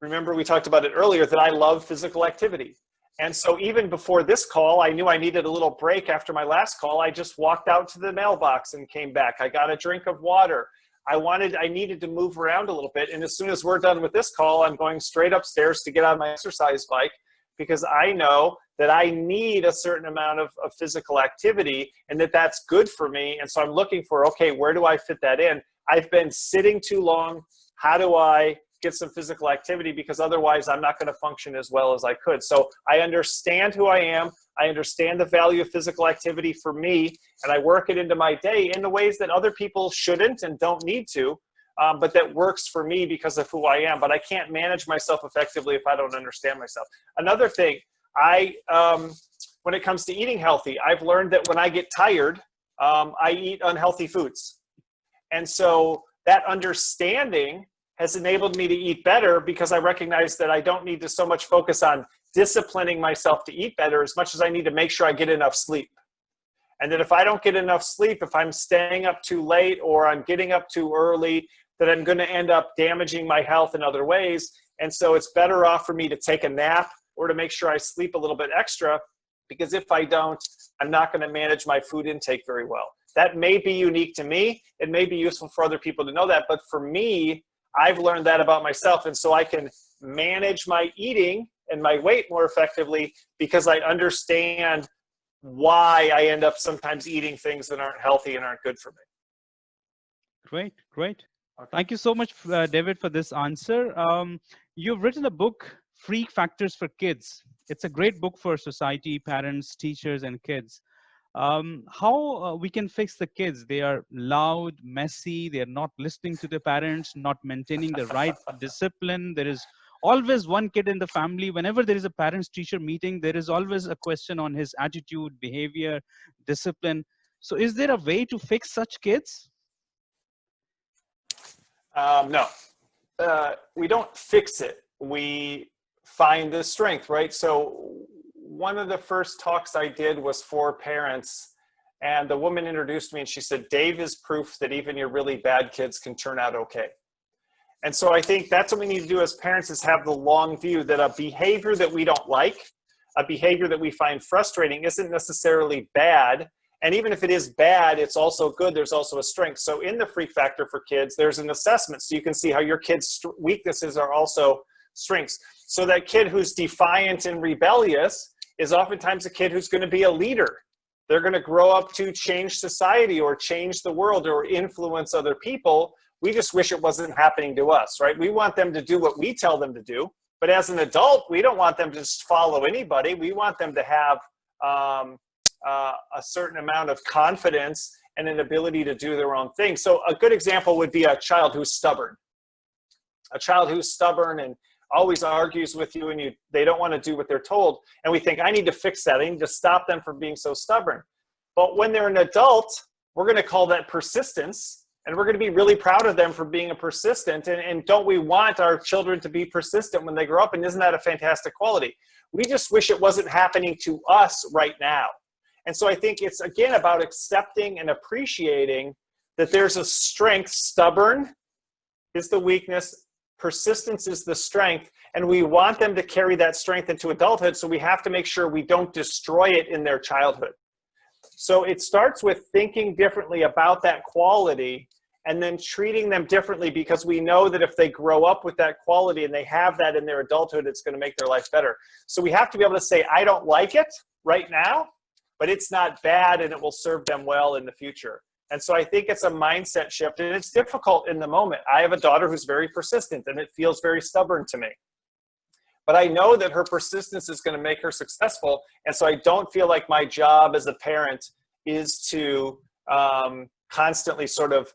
Speaker 2: remember we talked about it earlier, that I love physical activity. And so even before this call, I knew I needed a little break after my last call. I just walked out to the mailbox and came back. I got a drink of water. I needed to move around a little bit. And as soon as we're done with this call, I'm going straight upstairs to get on my exercise bike, because I know that I need a certain amount of physical activity and that that's good for me. And so I'm looking for, okay, where do I fit that in? I've been sitting too long. How do I get some physical activity? Because otherwise I'm not going to function as well as I could. So I understand who I am. I understand the value of physical activity for me, and I work it into my day in the ways that other people shouldn't and don't need to, but that works for me because of who I am. But I can't manage myself effectively if I don't understand myself. Another thing, when it comes to eating healthy, I've learned that when I get tired, I eat unhealthy foods. And so that understanding has enabled me to eat better, because I recognize that I don't need to so much focus on disciplining myself to eat better as much as I need to make sure I get enough sleep. And that if I don't get enough sleep, if I'm staying up too late or I'm getting up too early, that I'm going to end up damaging my health in other ways. And so it's better off for me to take a nap or to make sure I sleep a little bit extra, because if I don't, I'm not going to manage my food intake very well. That may be unique to me. It may be useful for other people to know that. But for me, I've learned that about myself. And so I can manage my eating and my weight more effectively because I understand why I end up sometimes eating things that aren't healthy and aren't good for me.
Speaker 1: Great, great.
Speaker 2: Okay.
Speaker 1: Thank you so much, David, for this answer. You've written a book, Freak Factors for Kids. It's a great book for society, parents, teachers, and kids. How we can fix the kids? They are loud, messy, they are not listening to their parents, not maintaining the right discipline. There is always one kid in the family. Whenever there is a parents-teacher meeting, there is always a question on his attitude, behavior, discipline. So is there a way to fix such kids?
Speaker 2: No, we don't fix it. We find the strength, right? So one of the first talks I did was for parents, and the woman introduced me and she said, Dave is proof that even your really bad kids can turn out okay. And so I think that's what we need to do as parents, is have the long view that a behavior that we don't like, a behavior that we find frustrating, isn't necessarily bad. And even if it is bad, it's also good. There's also a strength. So in the Freak Factor for Kids, there's an assessment so you can see how your kids' weaknesses are also strengths. So that kid who's defiant and rebellious is oftentimes a kid who's going to be a leader. They're going to grow up to change society or change the world or influence other people. We just wish it wasn't happening to us, right? We want them to do what we tell them to do. But as an adult, we don't want them to just follow anybody. We want them to have a certain amount of confidence and an ability to do their own thing. So a good example would be a child who's stubborn. A child who's stubborn and always argues with you, and they don't want to do what they're told. And we think, I need to fix that. I need to stop them from being so stubborn. But when they're an adult, we're going to call that persistence. And we're going to be really proud of them for being a persistent. And don't we want our children to be persistent when they grow up? And isn't that a fantastic quality? We just wish it wasn't happening to us right now. And so I think it's, again, about accepting and appreciating that there's a strength. Stubborn is the weakness. Persistence is the strength, and we want them to carry that strength into adulthood, so we have to make sure we don't destroy it in their childhood. So it starts with thinking differently about that quality and then treating them differently, because we know that if they grow up with that quality and they have that in their adulthood, it's going to make their life better. So we have to be able to say, I don't like it right now, but it's not bad and it will serve them well in the future. And so I think it's a mindset shift, and it's difficult in the moment. I have a daughter who's very persistent, and it feels very stubborn to me. But I know that her persistence is going to make her successful. And so I don't feel like my job as a parent is to constantly sort of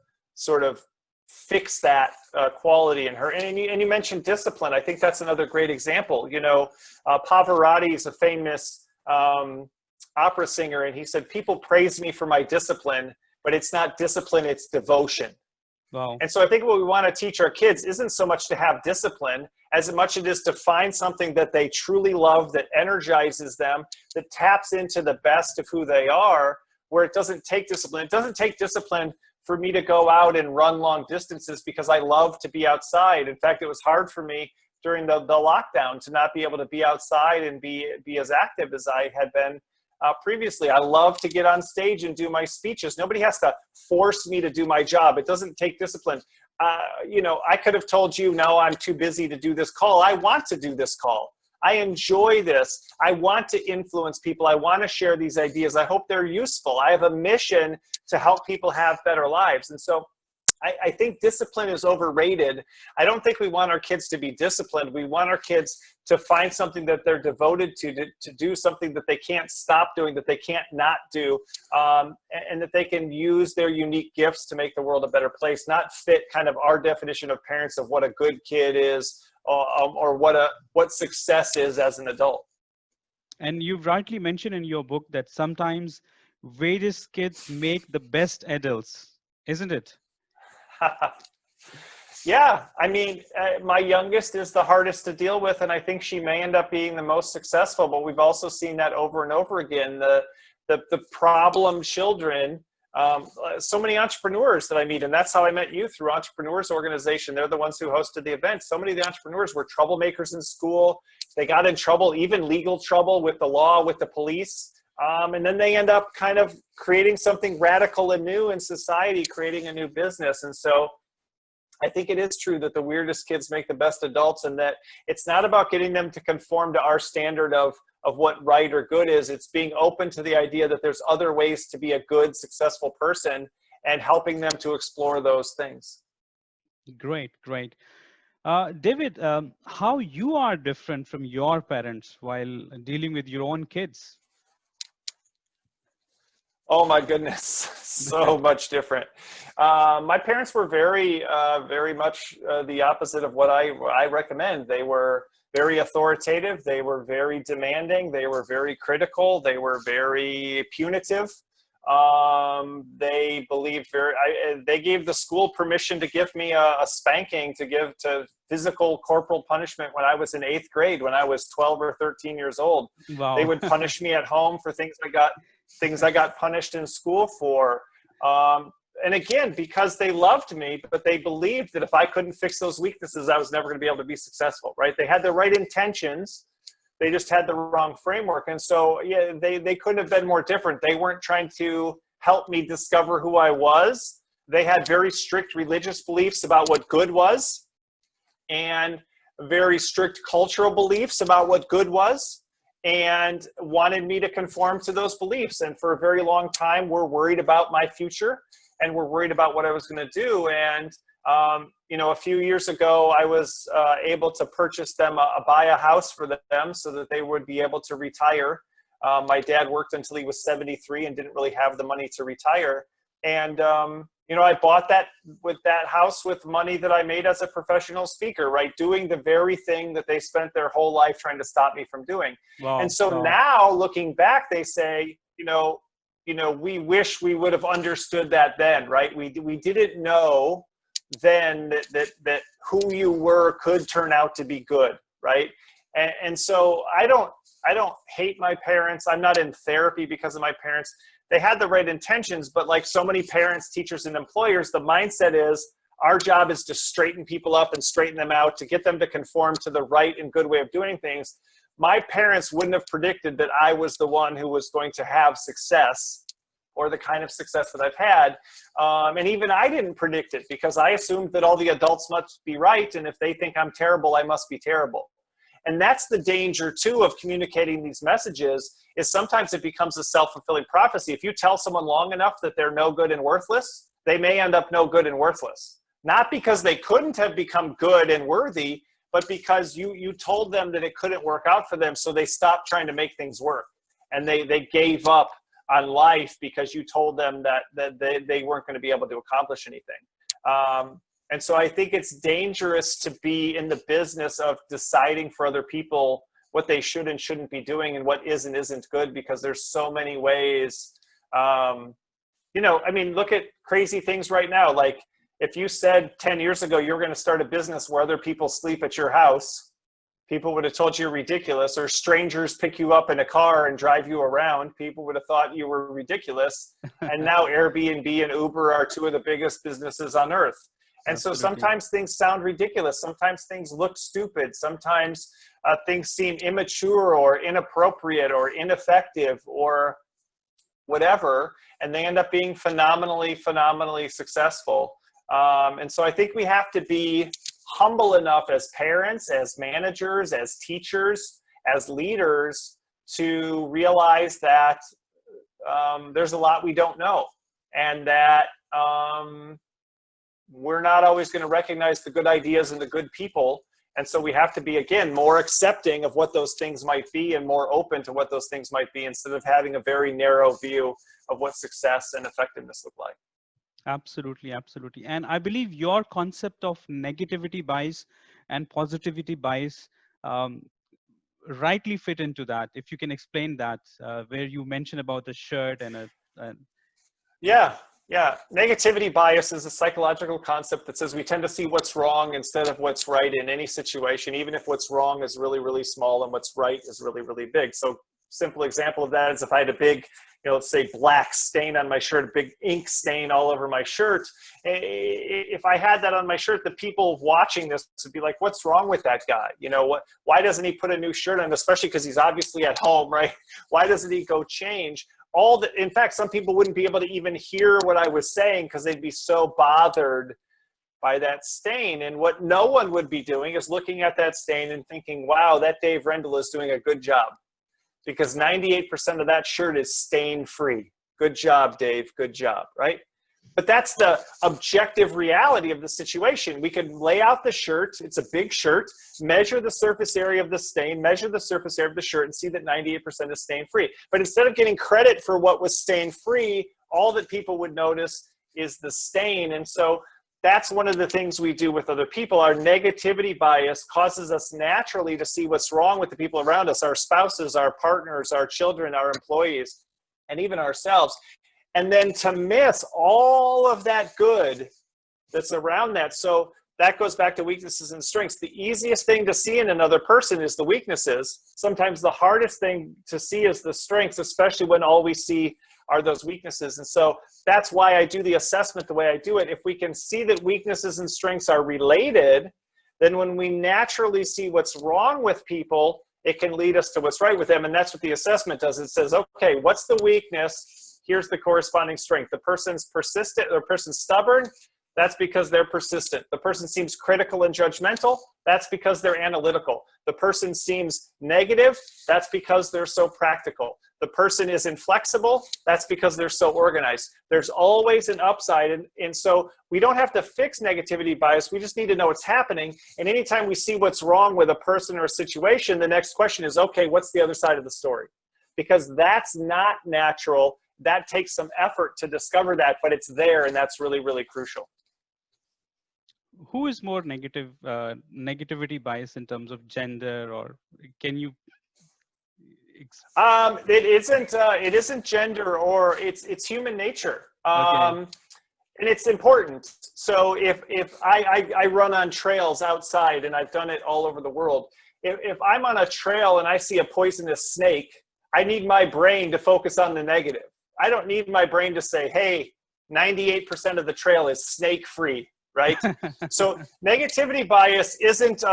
Speaker 2: fix that quality in her. And you mentioned discipline. I think that's another great example. Pavarotti is a famous opera singer, and he said, people praise me for my discipline, but it's not discipline, it's devotion.
Speaker 1: Wow.
Speaker 2: And so I think what we want to teach our kids isn't so much to have discipline as much as it is to find something that they truly love, that energizes them, that taps into the best of who they are, where it doesn't take discipline. It doesn't take discipline for me to go out and run long distances because I love to be outside. In fact, it was hard for me during the lockdown to not be able to be outside and be as active as I had been previously. I love to get on stage and do my speeches. Nobody has to force me to do my job. It doesn't take discipline. I could have told you, no, I'm too busy to do this call. I want to do this call. I enjoy this. I want to influence people. I want to share these ideas. I hope they're useful. I have a mission to help people have better lives. And so I think discipline is overrated. I don't think we want our kids to be disciplined. We want our kids to find something that they're devoted to do something that they can't stop doing, that they can't not do, and that they can use their unique gifts to make the world a better place, not fit kind of our definition of parents of what a good kid is, or what success is as an adult.
Speaker 1: And you've rightly mentioned in your book that sometimes various kids make the best adults, isn't it?
Speaker 2: Yeah, I mean, my youngest is the hardest to deal with, and I think she may end up being the most successful, but we've also seen that over and over again. The problem children, so many entrepreneurs that I meet, and that's how I met you, through Entrepreneurs Organization. They're the ones who hosted the event. So many of the entrepreneurs were troublemakers in school. They got in trouble, even legal trouble with the law, with the police. And then they end up kind of creating something radical and new in society, creating a new business. And so I think it is true that the weirdest kids make the best adults, and that it's not about getting them to conform to our standard of what right or good is. It's being open to the idea that there's other ways to be a good, successful person, and helping them to explore those things.
Speaker 1: Great. David, how you are different from your parents while dealing with your own kids?
Speaker 2: Oh my goodness, so much different. My parents were very much the opposite of what I recommend. They were very authoritative. They were very demanding. They were very critical. They were very punitive. They believed they gave the school permission to give me a spanking, to physical corporal punishment when I was in 8th grade, when I was 12 or 13 years old.
Speaker 1: Wow.
Speaker 2: They would punish me at home for things I got punished in school for. And again, because they loved me, but they believed that if I couldn't fix those weaknesses, I was never going to be able to be successful, right? They had the right intentions. They just had the wrong framework. And so, yeah, they couldn't have been more different. They weren't trying to help me discover who I was. They had very strict religious beliefs about what good was, and very strict cultural beliefs about what good was, and wanted me to conform to those beliefs. And for a very long time, were worried about my future, and were worried about what I was going to do. And a few years ago, I was able to purchase them, buy a house for them so that they would be able to retire. My dad worked until he was 73 and didn't really have the money to retire. And, I bought that house with money that I made as a professional speaker, right? Doing the very thing that they spent their whole life trying to stop me from doing.
Speaker 1: Wow.
Speaker 2: And so now looking back, they say, we wish we would have understood that then, right? We didn't know then that who you were could turn out to be good, right? And so I don't hate my parents. I'm not in therapy because of my parents. They had the right intentions, but like so many parents, teachers, and employers, the mindset is our job is to straighten people up and straighten them out, to get them to conform to the right and good way of doing things. My parents wouldn't have predicted that I was the one who was going to have success or the kind of success that I've had. And even I didn't predict it because I assumed that all the adults must be right. And if they think I'm terrible, I must be terrible. And that's the danger too of communicating these messages, is sometimes it becomes a self-fulfilling prophecy. If you tell someone long enough that they're no good and worthless, they may end up no good and worthless. Not because they couldn't have become good and worthy, but because you told them that it couldn't work out for them, so they stopped trying to make things work. And they gave up on life because you told them that they weren't going to be able to accomplish anything. And so I think it's dangerous to be in the business of deciding for other people what they should and shouldn't be doing and what is and isn't good, because there's so many ways. Look at crazy things right now. Like if you said 10 years ago you were going to start a business where other people sleep at your house, people would have told you you're ridiculous. Or strangers pick you up in a car and drive you around, people would have thought you were ridiculous. And now Airbnb and Uber are two of the biggest businesses on earth. And
Speaker 1: Absolutely.
Speaker 2: so sometimes things sound ridiculous. Sometimes things look stupid. Sometimes things seem immature or inappropriate or ineffective or whatever. And they end up being phenomenally, phenomenally successful. And so I think we have to be humble enough as parents, as managers, as teachers, as leaders to realize that there's a lot we don't know, and that we're not always going to recognize the good ideas and the good people. And so we have to be, again, more accepting of what those things might be and more open to what those things might be, instead of having a very narrow view of what success and effectiveness look like.
Speaker 1: Absolutely, absolutely. And I believe your concept of negativity bias and positivity bias rightly fit into that. If you can explain that, where you mentioned about the shirt and
Speaker 2: Yeah. Negativity bias is a psychological concept that says we tend to see what's wrong instead of what's right in any situation, even if what's wrong is really, really small and what's right is really, really big. So simple example of that is if I had a big, let's say black stain on my shirt, a big ink stain all over my shirt. If I had that on my shirt, the people watching this would be like, what's wrong with that guy? Why doesn't he put a new shirt on, especially because he's obviously at home, right? Why doesn't he go change? In fact, some people wouldn't be able to even hear what I was saying because they'd be so bothered by that stain. And what no one would be doing is looking at that stain and thinking, wow, that Dave Rendall is doing a good job, because 98% of that shirt is stain free. Good job, Dave. Good job, right? But that's the objective reality of the situation. We could lay out the shirt. It's a big shirt. Measure the surface area of the stain. Measure the surface area of the shirt and see that 98% is stain-free. But instead of getting credit for what was stain-free, all that people would notice is the stain. And so that's one of the things we do with other people. Our negativity bias causes us naturally to see what's wrong with the people around us, our spouses, our partners, our children, our employees, and even ourselves. And then to miss all of that good that's around that. So that goes back to weaknesses and strengths. The easiest thing to see in another person is the weaknesses. Sometimes the hardest thing to see is the strengths, especially when all we see are those weaknesses. And so that's why I do the assessment the way I do it. If we can see that weaknesses and strengths are related, then when we naturally see what's wrong with people, it can lead us to what's right with them. And that's what the assessment does. It says, okay, what's the weakness? Here's the corresponding strength. The person's persistent, or the person's stubborn. That's because they're persistent. The person seems critical and judgmental. That's because they're analytical. The person seems negative. That's because they're so practical. The person is inflexible. That's because they're so organized. There's always an upside. And so we don't have to fix negativity bias. We just need to know what's happening. And anytime we see what's wrong with a person or a situation, the next question is, okay, what's the other side of the story? Because that's not natural. That takes some effort to discover that, but it's there, and that's really, really crucial.
Speaker 1: Who is more negativity bias in terms of gender, or can you?
Speaker 2: It isn't gender, or it's human nature,
Speaker 1: Okay.
Speaker 2: and it's important. So if I run on trails outside, and I've done it all over the world. If I'm on a trail and I see a poisonous snake, I need my brain to focus on the negative. I don't need my brain to say, hey, 98% of the trail is snake free, right? So negativity bias isn't,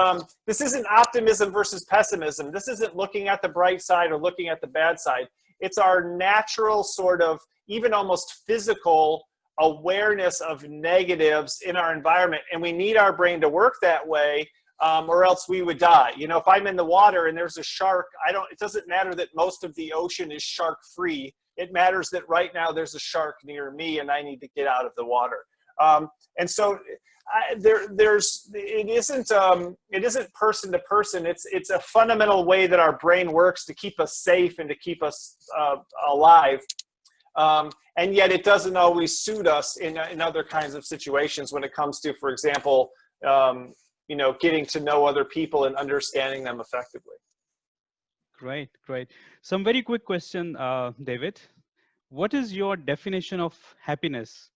Speaker 2: this isn't optimism versus pessimism. This isn't looking at the bright side or looking at the bad side. it's our natural sort of, even almost physical awareness of negatives in our environment. And we need our brain to work that way, or else we would die. You know, if I'm in the water and there's a shark, it doesn't matter that most of the ocean is shark free. It matters that right now there's a shark near me and I need to get out of the water. And so it isn't person to person. It's a fundamental way that our brain works to keep us safe and to keep us alive. And yet it doesn't always suit us in other kinds of situations when it comes to, for example, getting to know other people and understanding them effectively.
Speaker 1: Great, great. Some very quick question, David. What is your definition of happiness?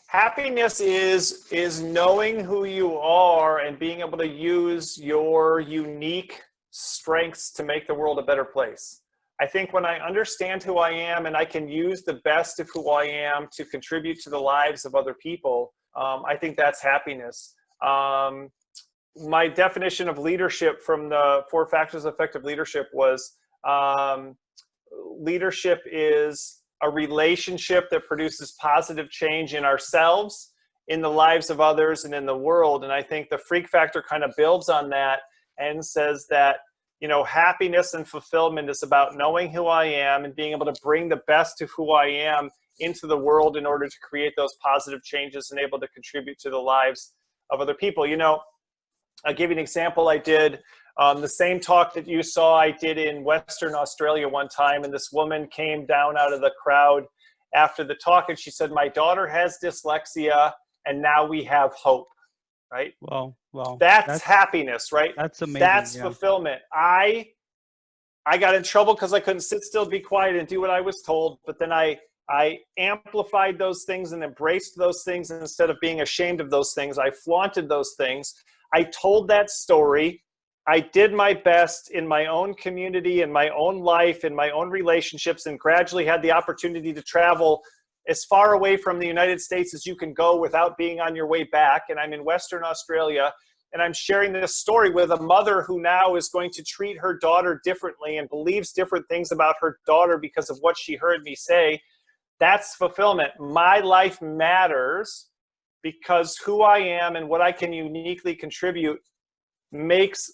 Speaker 2: Happiness is knowing who you are and being able to use your unique strengths to make the world a better place. I think when I understand who I am and I can use the best of who I am to contribute to the lives of other people, I think that's happiness. My definition of leadership from the 4 Factors of Effective Leadership was leadership is a relationship that produces positive change in ourselves, in the lives of others, and in the world. And I think the freak factor kind of builds on that and says that, happiness and fulfillment is about knowing who I am and being able to bring the best of who I am into the world in order to create those positive changes and able to contribute to the lives of other people. I'll give you an example. I did the same talk that you saw, I did in Western Australia one time, and this woman came down out of the crowd after the talk, and she said, "My daughter has dyslexia, and now we have hope." Right?
Speaker 1: Wow.
Speaker 2: That's happiness, right?
Speaker 1: That's amazing.
Speaker 2: That's fulfillment. I got in trouble because I couldn't sit still, be quiet, and do what I was told, but then I amplified those things and embraced those things, and instead of being ashamed of those things, I flaunted those things. I told that story. I did my best in my own community, in my own life, in my own relationships, and gradually had the opportunity to travel as far away from the United States as you can go without being on your way back. And I'm in Western Australia, and I'm sharing this story with a mother who now is going to treat her daughter differently and believes different things about her daughter because of what she heard me say. That's fulfillment. My life matters because who I am and what I can uniquely contribute makes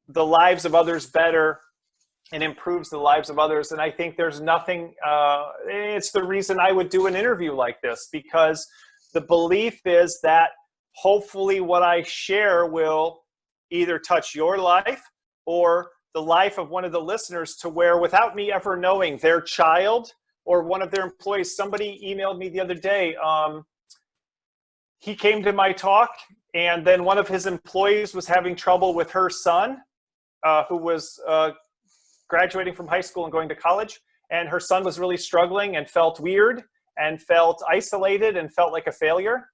Speaker 2: the lives of others better and improves the lives of others. And I think there's nothing, it's the reason I would do an interview like this, because the belief is that hopefully what I share will either touch your life or the life of one of the listeners, to where without me ever knowing, their child or one of their employees, somebody emailed me the other day, he came to my talk, and then one of his employees was having trouble with her son, who was graduating from high school and going to college. And her son was really struggling and felt weird and felt isolated and felt like a failure.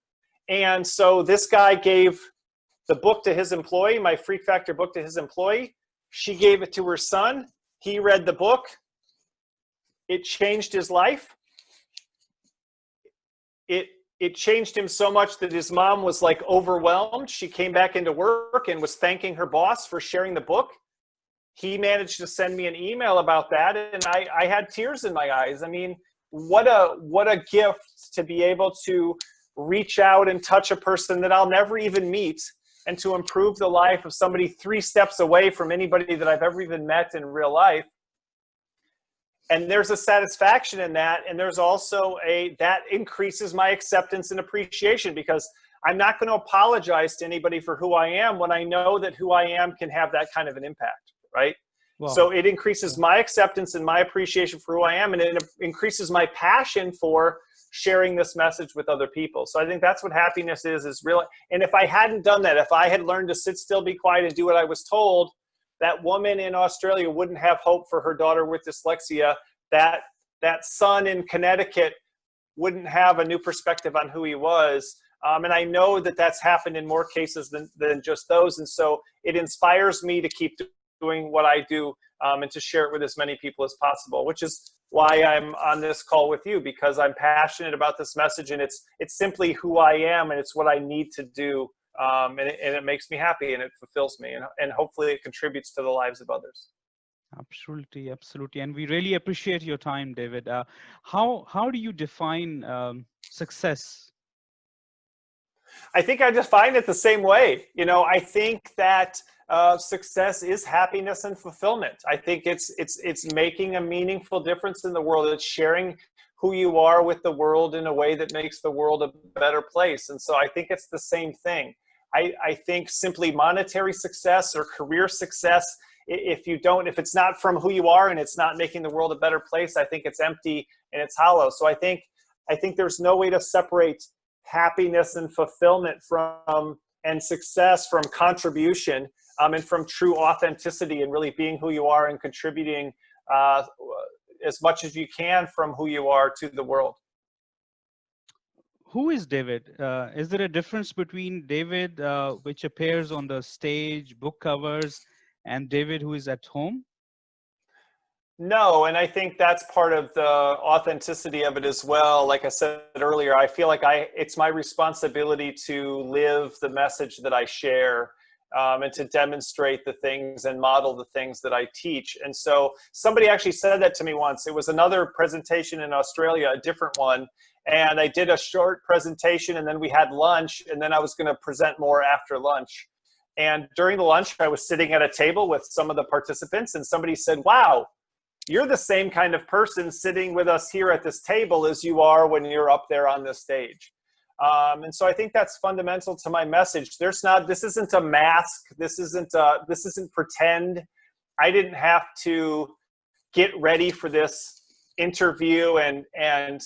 Speaker 2: And so this guy gave the book to his employee, my Freak Factor book, to his employee. She gave it to her son. He read the book. It changed his life. It changed him so much that his mom was like overwhelmed. She came back into work and was thanking her boss for sharing the book. He managed to send me an email about that, and I had tears in my eyes. I mean, what a gift to be able to reach out and touch a person that I'll never even meet, and to improve the life of somebody 3 steps away from anybody that I've ever even met in real life. And there's a satisfaction in that. And there's also that increases my acceptance and appreciation, because I'm not going to apologize to anybody for who I am when I know that who I am can have that kind of an impact, right? Wow. So it increases my acceptance and my appreciation for who I am, and it increases my passion for sharing this message with other people. So I think that's what happiness is really. And if I hadn't done that, if I had learned to sit still, be quiet, and do what I was told, that woman in Australia wouldn't have hope for her daughter with dyslexia. That son in Connecticut wouldn't have a new perspective on who he was. And I know that that's happened in more cases than just those. And so it inspires me to keep doing what I do, and to share it with as many people as possible, which is why I'm on this call with you, because I'm passionate about this message, and it's simply who I am, and it's what I need to do. And it makes me happy, and it fulfills me, and hopefully it contributes to the lives of others.
Speaker 1: Absolutely, absolutely. And we really appreciate your time, David. How do you define success?
Speaker 2: I think I define it the same way. I think that success is happiness and fulfillment. I think it's making a meaningful difference in the world. It's sharing who you are with the world in a way that makes the world a better place. And so I think it's the same thing. I think simply monetary success or career success, if it's not from who you are and it's not making the world a better place, I think it's empty and it's hollow. So I think there's no way to separate happiness and fulfillment from and success from contribution, and from true authenticity and really being who you are and contributing uh, as much as you can from who you are to the world.
Speaker 1: Who is David? Is there a difference between David, which appears on the stage, book covers, and David who is at home?
Speaker 2: No, and I think that's part of the authenticity of it as well. Like I said earlier, I feel like it's my responsibility to live the message that I share, and to demonstrate the things and model the things that I teach. And so somebody actually said that to me once. It was another presentation in Australia, a different one. And I did a short presentation and then we had lunch and then I was going to present more after lunch. And during the lunch, I was sitting at a table with some of the participants and somebody said, "Wow, you're the same kind of person sitting with us here at this table as you are when you're up there on the stage." And so I think that's fundamental to my message. This isn't a mask. This isn't pretend. I didn't have to get ready for this interview and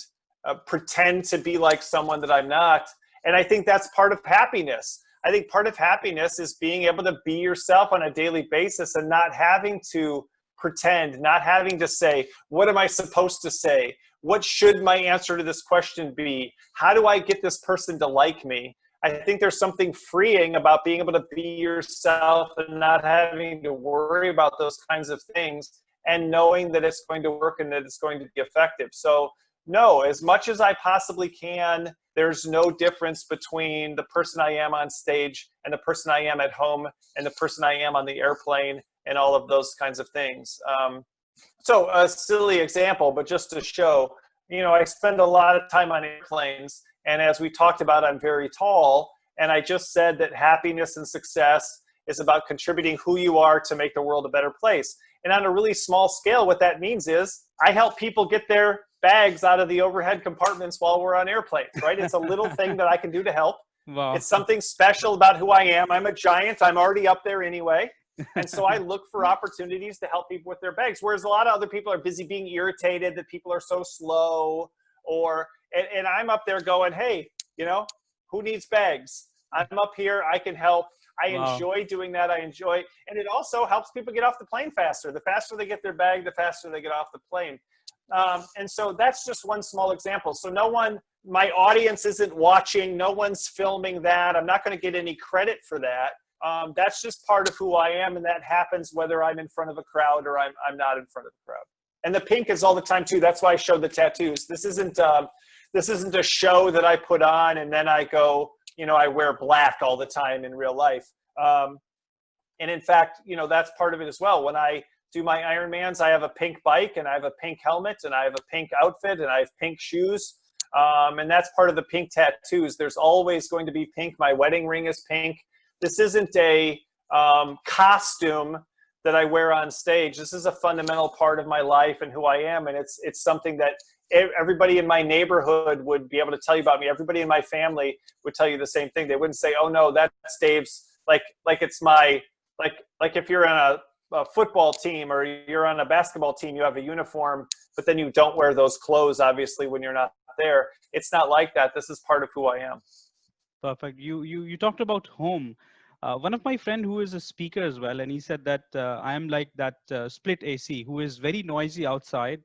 Speaker 2: pretend to be like someone that I'm not. And I think that's part of happiness. I think part of happiness is being able to be yourself on a daily basis and not having to pretend, not having to say, what am I supposed to say? What should my answer to this question be? How do I get this person to like me? I think there's something freeing about being able to be yourself and not having to worry about those kinds of things and knowing that it's going to work and that it's going to be effective. So no, as much as I possibly can, there's no difference between the person I am on stage and the person I am at home and the person I am on the airplane and all of those kinds of things. So a silly example, but just to show, I spend a lot of time on airplanes. And as we talked about, I'm very tall. And I just said that happiness and success is about contributing who you are to make the world a better place. And on a really small scale, what that means is I help people get their bags out of the overhead compartments while we're on airplanes, right? It's a little thing that I can do to help.
Speaker 1: Wow.
Speaker 2: It's something special about who I am. I'm a giant. I'm already up there anyway. And so I look for opportunities to help people with their bags, whereas a lot of other people are busy being irritated that people are so slow, and I'm up there going, hey, who needs bags? I'm up here. I can help. I
Speaker 1: Wow.
Speaker 2: enjoy doing that. And it also helps people get off the plane faster. The faster they get their bag, the faster they get off the plane. And so that's just one small example. So my audience isn't watching. No one's filming that. I'm not going to get any credit for that. That's just part of who I am, and that happens whether I'm in front of a crowd or I'm not in front of a crowd. And the pink is all the time too. That's why I showed the tattoos. This isn't a show that I put on and then I go, I wear black all the time in real life. And in fact, that's part of it as well. When I do my Ironmans, I have a pink bike and I have a pink helmet and I have a pink outfit and I have pink shoes. And that's part of the pink tattoos. There's always going to be pink. My wedding ring is pink. This isn't a costume that I wear on stage. This is a fundamental part of my life and who I am. And it's something that everybody in my neighborhood would be able to tell you about me. Everybody in my family would tell you the same thing. They wouldn't say, oh no, that's Dave's, like it's my, like if you're on a football team or you're on a basketball team, you have a uniform, but then you don't wear those clothes, obviously, when you're not there. It's not like that. This is part of who I am.
Speaker 1: Perfect. You talked about home. One of my friend who is a speaker as well, and he said that I am like that split AC who is very noisy outside.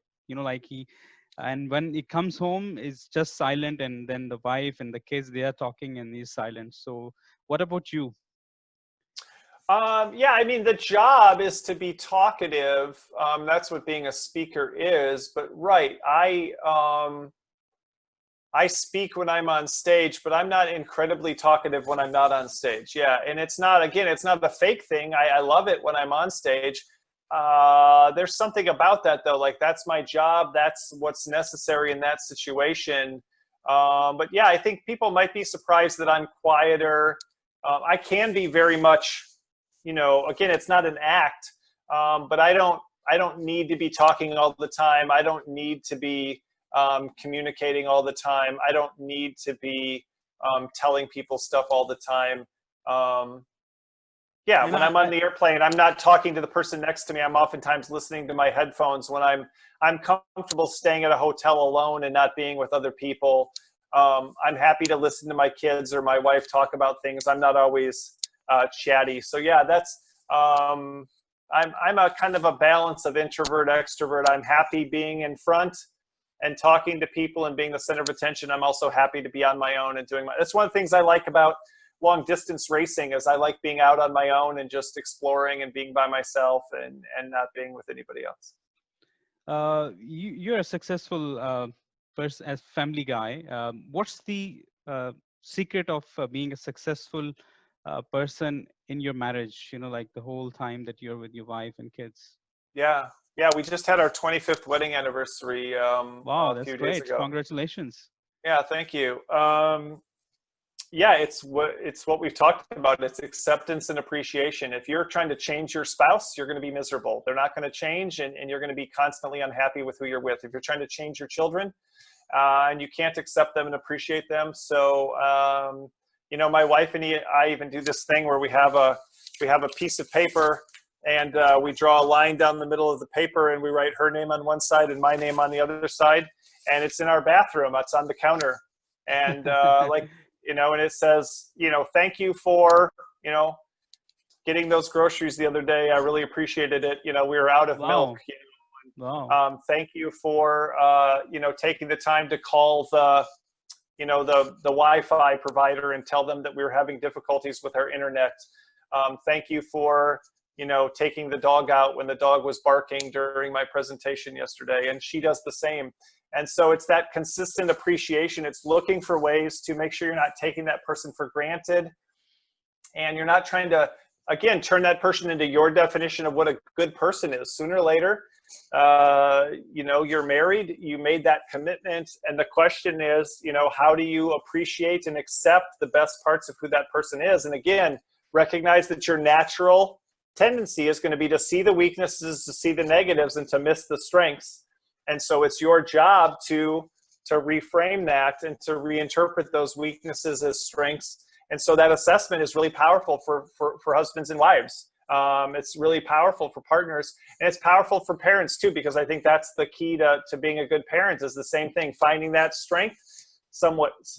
Speaker 1: And when he comes home, it's just silent, and then the wife and the kids, they are talking, and he's silent. So, what about you?
Speaker 2: Yeah, I mean, the job is to be talkative. That's what being a speaker is. But right, I speak when I'm on stage, but I'm not incredibly talkative when I'm not on stage. Yeah, and it's not a fake thing. I love it when I'm on stage, there's something about that though. Like that's my job. That's what's necessary in that situation. But yeah, I think people might be surprised that I'm quieter. I can be very much, again, it's not an act, but I don't need to be talking all the time. I don't need to be communicating all the time. I don't need to be telling people stuff all the time. Yeah,
Speaker 1: And
Speaker 2: when I'm on the airplane, I'm not talking to the person next to me. I'm oftentimes listening to my headphones when I'm comfortable staying at a hotel alone and not being with other people. I'm happy to listen to my kids or my wife talk about things. I'm not always chatty. So yeah, that's I'm a kind of a balance of introvert, extrovert. I'm happy being in front and talking to people and being the center of attention. I'm also happy to be on my own and doing that's one of the things I like about long distance racing is I like being out on my own and just exploring and being by myself and not being with anybody else.
Speaker 1: You're a successful person as family guy. What's the secret of being a successful person in your marriage? Like the whole time that you're with your wife and kids.
Speaker 2: Yeah, we just had our 25th wedding anniversary
Speaker 1: Wow,
Speaker 2: a
Speaker 1: that's
Speaker 2: few days
Speaker 1: great.
Speaker 2: ago.
Speaker 1: Congratulations.
Speaker 2: Yeah, thank you. Yeah, it's what we've talked about. It's acceptance and appreciation. If you're trying to change your spouse, you're going to be miserable. They're not going to change, and you're going to be constantly unhappy with who you're with. If you're trying to change your children, and you can't accept them and appreciate them, so my wife and I even do this thing where we have a piece of paper, and we draw a line down the middle of the paper, and we write her name on one side and my name on the other side, and it's in our bathroom. It's on the counter, and and it says, thank you for, getting those groceries the other day. I really appreciated it. We were out of milk.
Speaker 1: Wow.
Speaker 2: Thank you for, taking the time to call the Wi-Fi provider and tell them that we were having difficulties with our internet. Thank you for, taking the dog out when the dog was barking during my presentation yesterday. And she does the same. And so it's that consistent appreciation. It's looking for ways to make sure you're not taking that person for granted. And you're not trying to, again, turn that person into your definition of what a good person is. Sooner or later, you're married, you made that commitment. And the question is, how do you appreciate and accept the best parts of who that person is? And again, recognize that your natural tendency is going to be to see the weaknesses, to see the negatives, and to miss the strengths. And so it's your job to reframe that and to reinterpret those weaknesses as strengths. And so that assessment is really powerful for husbands and wives. It's really powerful for partners, and it's powerful for parents too, because I think that's the key to being a good parent is the same thing, finding that strength,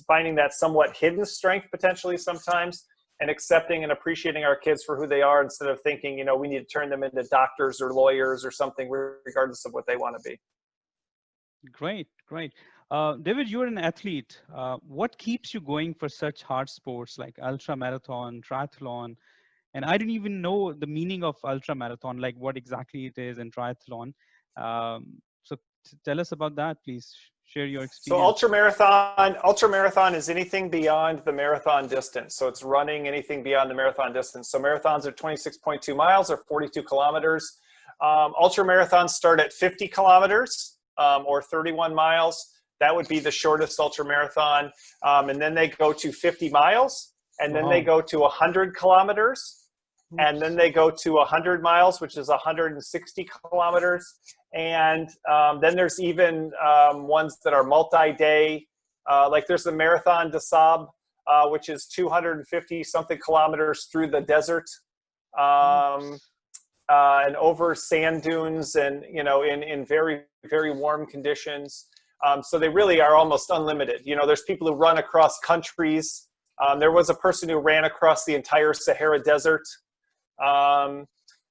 Speaker 2: finding that somewhat hidden strength potentially sometimes, and accepting and appreciating our kids for who they are instead of thinking, we need to turn them into doctors or lawyers or something, regardless of what they want to be.
Speaker 1: Great. David, you're an athlete. What keeps you going for such hard sports like ultra marathon, triathlon? And I didn't even know the meaning of ultra marathon, like what exactly it is, and triathlon. So tell us about that, please. Share your experience.
Speaker 2: So ultra marathon is anything beyond the marathon distance. So it's running anything beyond the marathon distance. So marathons are 26.2 miles or 42 kilometers. Ultra marathons start at 50 kilometers or 31 miles. That would be the shortest ultra marathon. And then they go to 50 miles, and then they go to 100 kilometers. And then they go to 100 miles, which is 160 kilometers. And then there's even ones that are multi-day. Like there's the Marathon des Sables, which is 250 something kilometers through the desert and over sand dunes and, in very, very warm conditions. So they really are almost unlimited. There's people who run across countries. There was a person who ran across the entire Sahara Desert.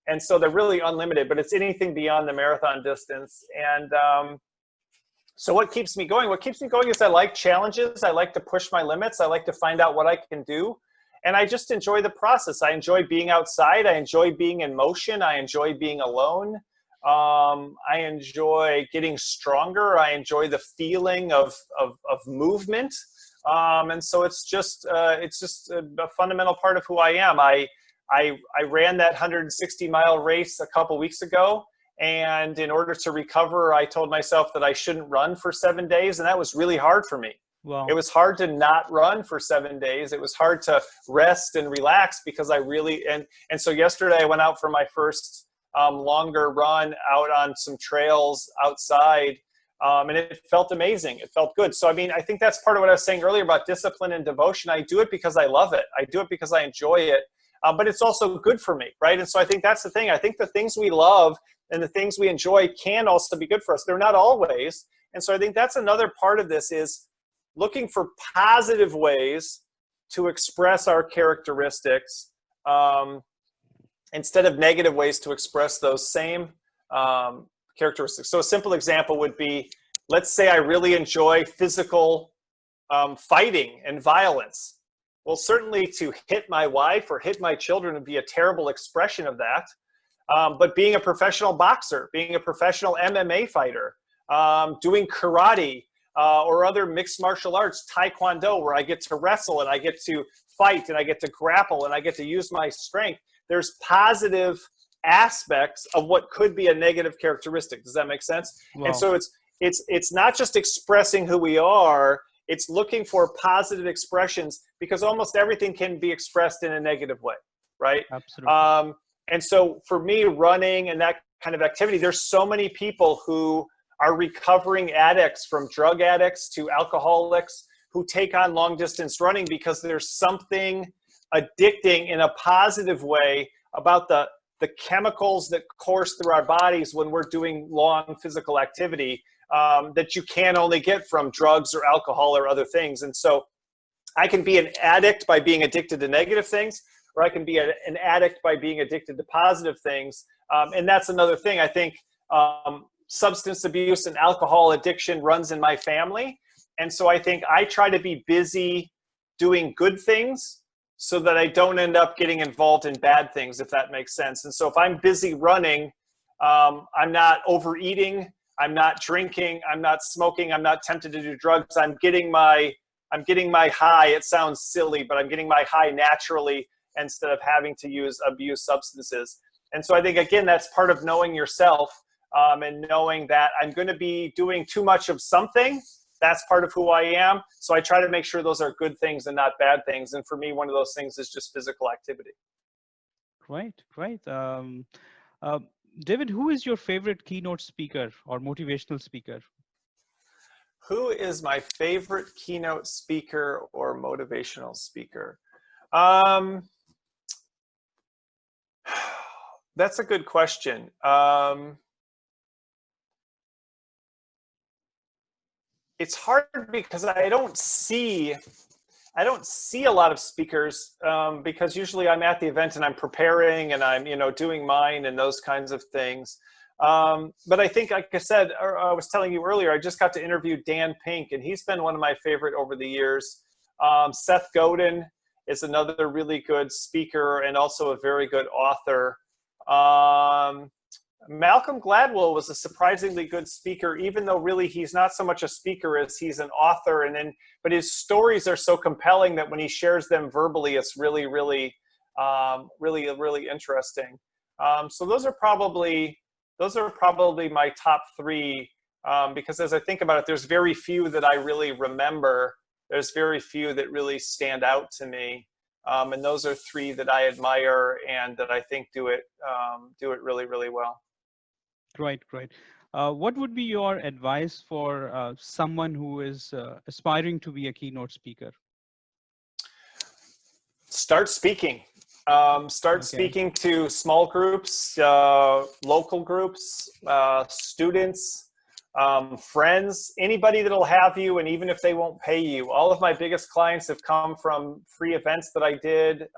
Speaker 2: And so they're really unlimited, but it's anything beyond the marathon distance. And so what keeps me going? What keeps me going is I like challenges. I like to push my limits. I like to find out what I can do. And I just enjoy the process. I enjoy being outside. I enjoy being in motion. I enjoy being alone. I enjoy getting stronger. I enjoy the feeling of movement. And so it's just a fundamental part of who I am. I ran that 160-mile race a couple weeks ago. And in order to recover, I told myself that I shouldn't run for 7 days. And that was really hard for me. It
Speaker 1: Wow.
Speaker 2: was hard to not run for 7 days. It was hard to rest and relax because I really, and so yesterday I went out for my first longer run out on some trails outside. And it felt amazing. It felt good. So, I mean, I think that's part of what I was saying earlier about discipline and devotion. I do it because I love it. I do it because I enjoy it. But it's also good for me, right? And so I think that's the thing. I think the things we love and the things we enjoy can also be good for us. They're not always. And so I think that's another part of this is looking for positive ways to express our characteristics instead of negative ways to express those same characteristics. So a simple example would be, let's say I really enjoy physical fighting and violence. Well, certainly to hit my wife or hit my children would be a terrible expression of that. But being a professional boxer, being a professional MMA fighter, doing karate or other mixed martial arts, taekwondo, where I get to wrestle and I get to fight and I get to grapple and I get to use my strength, there's positive aspects of what could be a negative characteristic. Does that make sense?
Speaker 1: Wow.
Speaker 2: And so it's not just expressing who we are, it's looking for positive expressions, because almost everything can be expressed in a negative way, right?
Speaker 1: Absolutely.
Speaker 2: And so for me, running and that kind of activity, there's so many people who are recovering addicts, from drug addicts to alcoholics, who take on long distance running because there's something addicting in a positive way about the chemicals that course through our bodies when we're doing long physical activity that you can only get from drugs or alcohol or other things. And so I can be an addict by being addicted to negative things, or I can be an addict by being addicted to positive things. And that's another thing. I think substance abuse and alcohol addiction runs in my family. And so I think I try to be busy doing good things so that I don't end up getting involved in bad things, if that makes sense. And so if I'm busy running, I'm not overeating, I'm not drinking, I'm not smoking, I'm not tempted to do drugs. I'm getting my high. It sounds silly, but I'm getting my high naturally instead of having to abuse substances. And so I think, again, that's part of knowing yourself and knowing that I'm going to be doing too much of something. That's part of who I am. So I try to make sure those are good things and not bad things. And for me, one of those things is just physical activity.
Speaker 1: Great. David, who is your favorite keynote speaker or motivational speaker?
Speaker 2: Who is my favorite keynote speaker or motivational speaker? That's a good question. It's hard because I don't see a lot of speakers because usually I'm at the event and I'm preparing and I'm doing mine and those kinds of things. But I think, like I said, I was telling you earlier, I just got to interview Dan Pink, and he's been one of my favorite over the years. Seth Godin is another really good speaker and also a very good author. Malcolm Gladwell was a surprisingly good speaker, even though really he's not so much a speaker as he's an author. But his stories are so compelling that when he shares them verbally, it's really, really, really interesting. So those are probably my top three, because as I think about it, there's very few that I really remember. There's very few that really stand out to me. And those are three that I admire and that I think do it really, really well.
Speaker 1: Great. What would be your advice for someone who is aspiring to be a keynote speaker?
Speaker 2: Start speaking. Speaking to small groups, local groups, students, friends, anybody that'll have you, and even if they won't pay you. All of my biggest clients have come from free events that I did.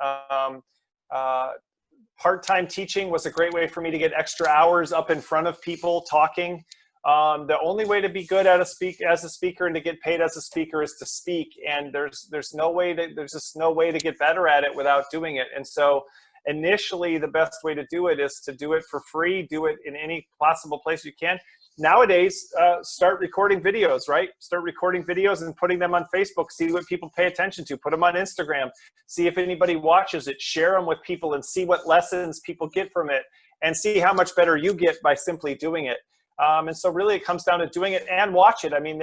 Speaker 2: Part-time teaching was a great way for me to get extra hours up in front of people talking. The only way to be good as a speaker and to get paid as a speaker is to speak. And there's just no way to get better at it without doing it. And so initially the best way to do it is to do it for free, do it in any possible place you can. nowadays, start recording videos, right? Start recording videos and putting them on Facebook, see what people pay attention to, put them on Instagram, see if anybody watches it, share them with people and see what lessons people get from it, and see how much better you get by simply doing it. And so really it comes down to doing it and watch it. I mean,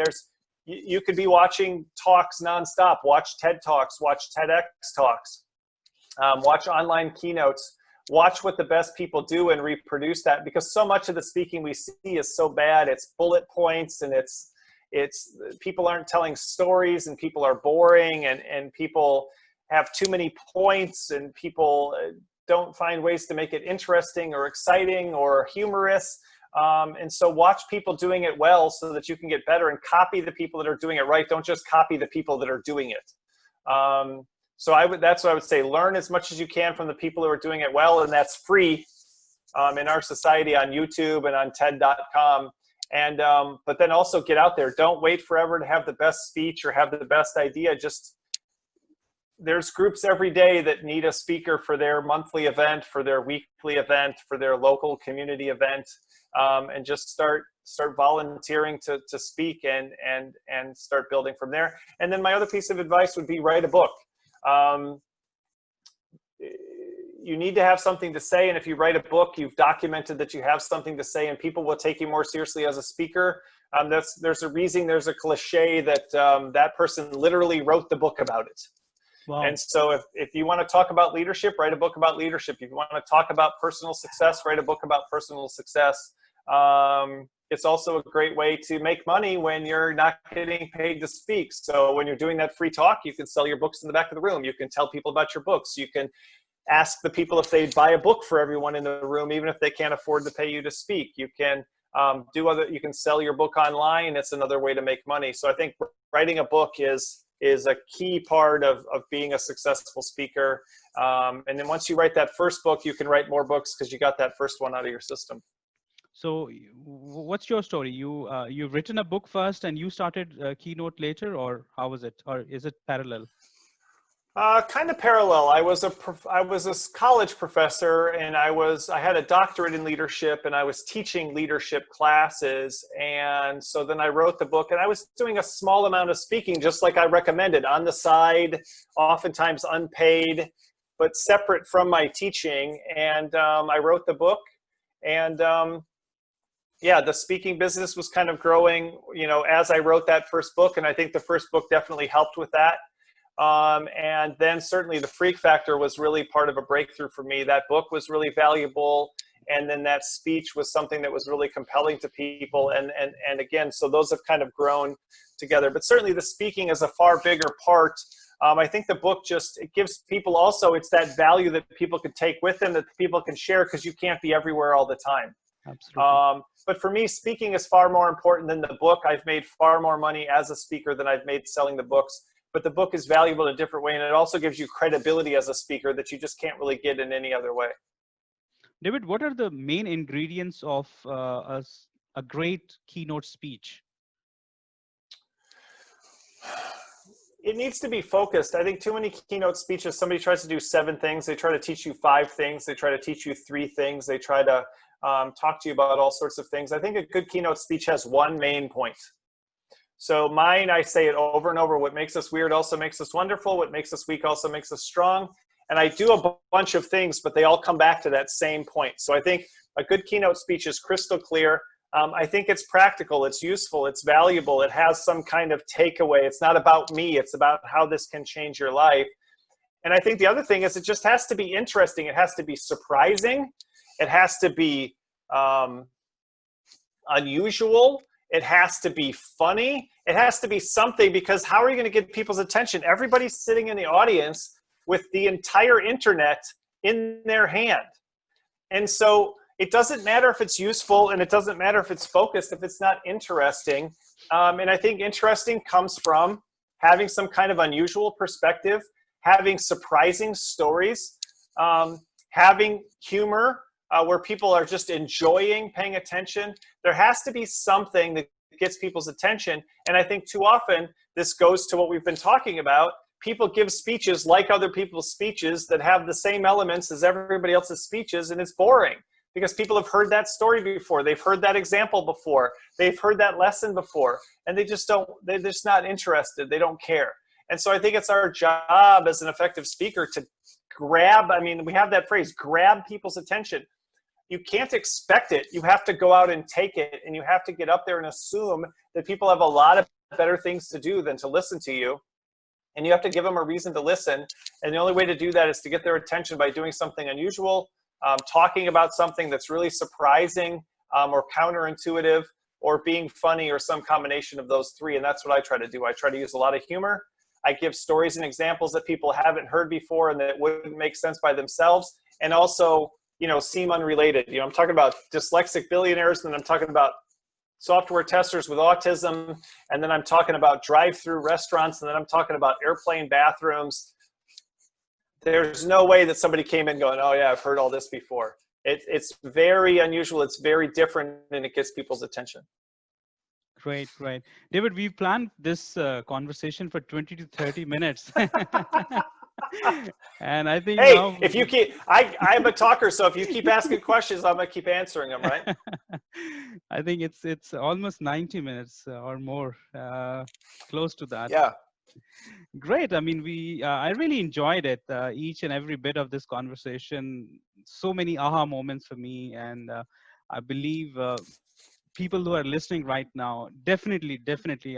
Speaker 2: you could be watching talks nonstop, watch TED Talks, watch TEDx Talks, watch online keynotes, watch what the best people do and reproduce that, because so much of the speaking we see is so bad. It's bullet points, and it's people aren't telling stories, and people are boring, and people have too many points, and people don't find ways to make it interesting or exciting or humorous. And so watch people doing it well so that you can get better, and copy the people that are doing it right. Don't just copy the people that are doing it. So that's what I would say. Learn as much as you can from the people who are doing it well, and that's free in our society on YouTube and on TED.com. And but then also get out there. Don't wait forever to have the best speech or have the best idea. Just there's groups every day that need a speaker for their monthly event, for their weekly event, for their local community event, and just start volunteering to speak and start building from there. And then my other piece of advice would be write a book. You need to have something to say, and if you write a book, you've documented that you have something to say, and people will take you more seriously as a speaker. There's a reason, there's a cliche that that person literally wrote the book about it. Wow. And so if you want to talk about leadership, write a book about leadership. If you want to talk about personal success, write a book about personal success. It's also a great way to make money when you're not getting paid to speak. So when you're doing that free talk, you can sell your books in the back of the room. You can tell people about your books. You can ask the people if they'd buy a book for everyone in the room, even if they can't afford to pay you to speak. You can you can sell your book online. It's another way to make money. So I think writing a book is a key part of being a successful speaker. And then once you write that first book, you can write more books because you got that first one out of your system.
Speaker 1: So what's your story? You've written a book first and you started Keynote later, or how was it? Or is it parallel?
Speaker 2: Kind of parallel. I was a college professor, and I had a doctorate in leadership, and I was teaching leadership classes. And so then I wrote the book, and I was doing a small amount of speaking, just like I recommended, on the side, oftentimes unpaid, but separate from my teaching. And I wrote the book, and yeah, the speaking business was kind of growing, as I wrote that first book. And I think the first book definitely helped with that. And then certainly the Freak Factor was really part of a breakthrough for me. That book was really valuable. And then that speech was something that was really compelling to people. And again, so those have kind of grown together. But certainly the speaking is a far bigger part. I think the book it gives people also, it's that value that people can take with them, that people can share, because you can't be everywhere all the time.
Speaker 1: Absolutely.
Speaker 2: But for me, speaking is far more important than the book. I've made far more money as a speaker than I've made selling the books. But the book is valuable in a different way, and it also gives you credibility as a speaker that you just can't really get in any other way.
Speaker 1: David, what are the main ingredients of a great keynote speech?
Speaker 2: It needs to be focused. I think too many keynote speeches, somebody tries to do 7 things. They try to teach you 5 things. They try to teach you 3 things. They try to talk to you about all sorts of things. I think a good keynote speech has one main point. So mine, I say it over and over. What makes us weird also makes us wonderful. What makes us weak also makes us strong. And I do a bunch of things, but they all come back to that same point. So I think a good keynote speech is crystal clear. I think it's practical, it's useful, it's valuable, it has some kind of takeaway. It's not about me, it's about how this can change your life. And I think the other thing is it just has to be interesting. It has to be surprising. It has to be unusual. It has to be funny. It has to be something, because how are you going to get people's attention? Everybody's sitting in the audience with the entire internet in their hand. And so it doesn't matter if it's useful, and it doesn't matter if it's focused, if it's not interesting. And I think interesting comes from having some kind of unusual perspective, having surprising stories, having humor where people are just enjoying paying attention. There has to be something that gets people's attention. And I think too often this goes to what we've been talking about. People give speeches like other people's speeches that have the same elements as everybody else's speeches, and it's boring. because people have heard that story before. They've heard that example before. They've heard that lesson before, and they're just not interested. They don't care. And so I think it's our job as an effective speaker to grab, I mean, we have that phrase, grab people's attention. You can't expect it. You have to go out and take it, and you have to get up there and assume that people have a lot of better things to do than to listen to you. And you have to give them a reason to listen. And the only way to do that is to get their attention by doing something unusual, talking about something that's really surprising or counterintuitive, or being funny, or some combination of those three. And that's what I try to do. I try to use a lot of humor. I give stories and examples that people haven't heard before and that wouldn't make sense by themselves. And also, seem unrelated. I'm talking about dyslexic billionaires, and then I'm talking about software testers with autism, and then I'm talking about drive-through restaurants, and then I'm talking about airplane bathrooms. There's no way that somebody came in going, oh yeah, I've heard all this before. It's very unusual. It's very different, and it gets people's attention.
Speaker 1: Great, great. David, we planned this conversation for 20 to 30 minutes. And I think
Speaker 2: hey,
Speaker 1: now,
Speaker 2: if you keep, I'm a talker, so if you keep asking questions, I'm gonna keep answering them, right?
Speaker 1: I think it's almost 90 minutes or more, close to that.
Speaker 2: Yeah.
Speaker 1: Great. I mean, I really enjoyed it, each and every bit of this conversation. So many aha moments for me, and I believe people who are listening right now, definitely,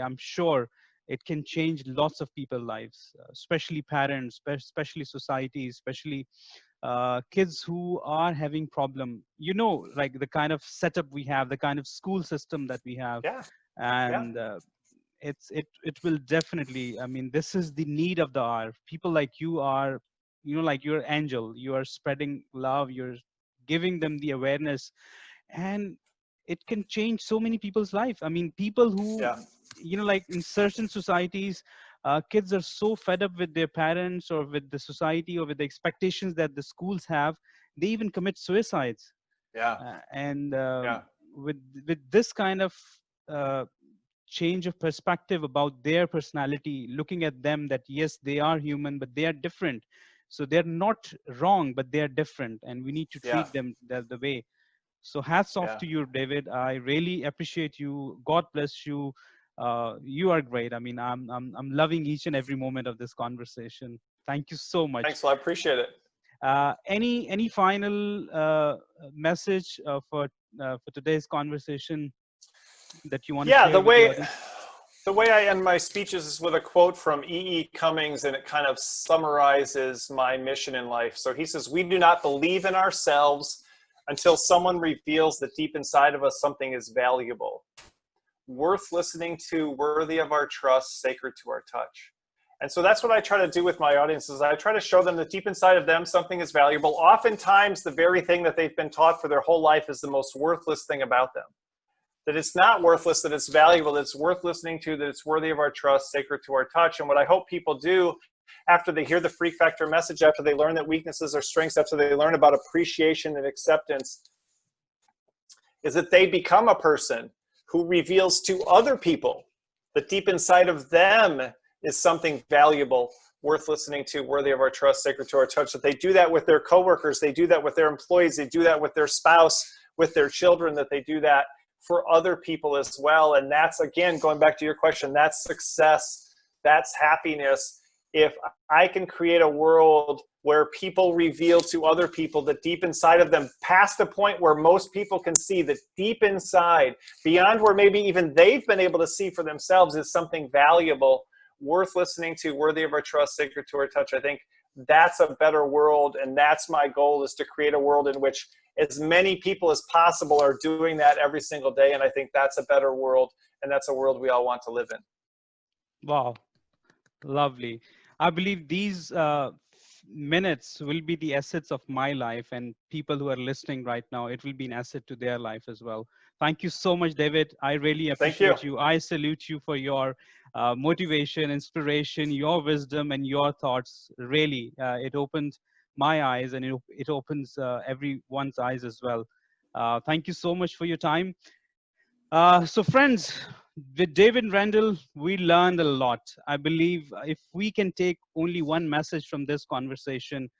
Speaker 1: I'm sure it can change lots of people's lives, especially parents, especially society, especially kids who are having problem. Like the kind of setup we have, the kind of school system that we have,
Speaker 2: Yeah.
Speaker 1: and it will definitely. I mean, this is the need of the hour. People like you are, like you're angel. You are spreading love. You're giving them the awareness, and it can change so many people's life. I mean, people who, like in certain societies, kids are so fed up with their parents or with the society or with the expectations that the schools have, they even commit suicides. And with this kind of change of perspective about their personality, looking at them that yes, they are human, but they are different. So they're not wrong, but they are different, and we need to treat them the way. So hats off to you, David. I really appreciate you. God bless you. You are great. I mean, I'm loving each and every moment of this conversation. Thank you so much.
Speaker 2: Thanks. Well, I appreciate it.
Speaker 1: Any final message for today's conversation that you want to share with the audience?
Speaker 2: The way I end my speeches is with a quote from E.E. Cummings, and it kind of summarizes my mission in life. So he says, "We do not believe in ourselves until someone reveals that deep inside of us something is valuable, worth listening to, worthy of our trust, sacred to our touch." And so that's what I try to do with my audiences. I try to show them that deep inside of them something is valuable. Oftentimes, the very thing that they've been taught for their whole life is the most worthless thing about them. That it's not worthless, that it's valuable, that it's worth listening to, that it's worthy of our trust, sacred to our touch. And what I hope people do after they hear the Freak Factor message, after they learn that weaknesses are strengths, after they learn about appreciation and acceptance, is that they become a person who reveals to other people that deep inside of them is something valuable, worth listening to, worthy of our trust, sacred to our touch. That they do that with their coworkers, they do that with their employees, they do that with their spouse, with their children, that they do that for other people as well. And that's, again, going back to your question, that's success, that's happiness. If I can create a world where people reveal to other people that deep inside of them, past the point where most people can see, that deep inside, beyond where maybe even they've been able to see for themselves, is something valuable, worth listening to, worthy of our trust, sacred to our touch. I think that's a better world, and that's my goal, is to create a world in which as many people as possible are doing that every single day. And I think that's a better world, and that's a world we all want to live in.
Speaker 1: Wow, lovely. I believe these minutes will be the assets of my life, and people who are listening right now, it will be an asset to their life as well. Thank you so much, David. I really appreciate you. I salute you for your motivation, inspiration, your wisdom, and your thoughts. Really, it opened my eyes, and it opens everyone's eyes as well. Thank you so much for your time. So friends, with David Rendall, we learned a lot. I believe if we can take only one message from this conversation,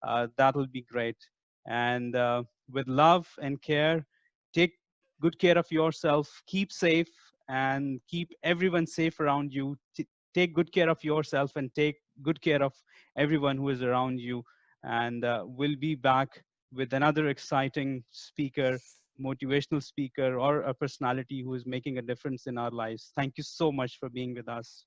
Speaker 1: that will be great. And with love and care. Take good care of yourself, keep safe, and keep everyone safe around you. Take good care of yourself and take good care of everyone who is around you. And we'll be back with another exciting speaker, motivational speaker, or a personality who is making a difference in our lives. Thank you so much for being with us.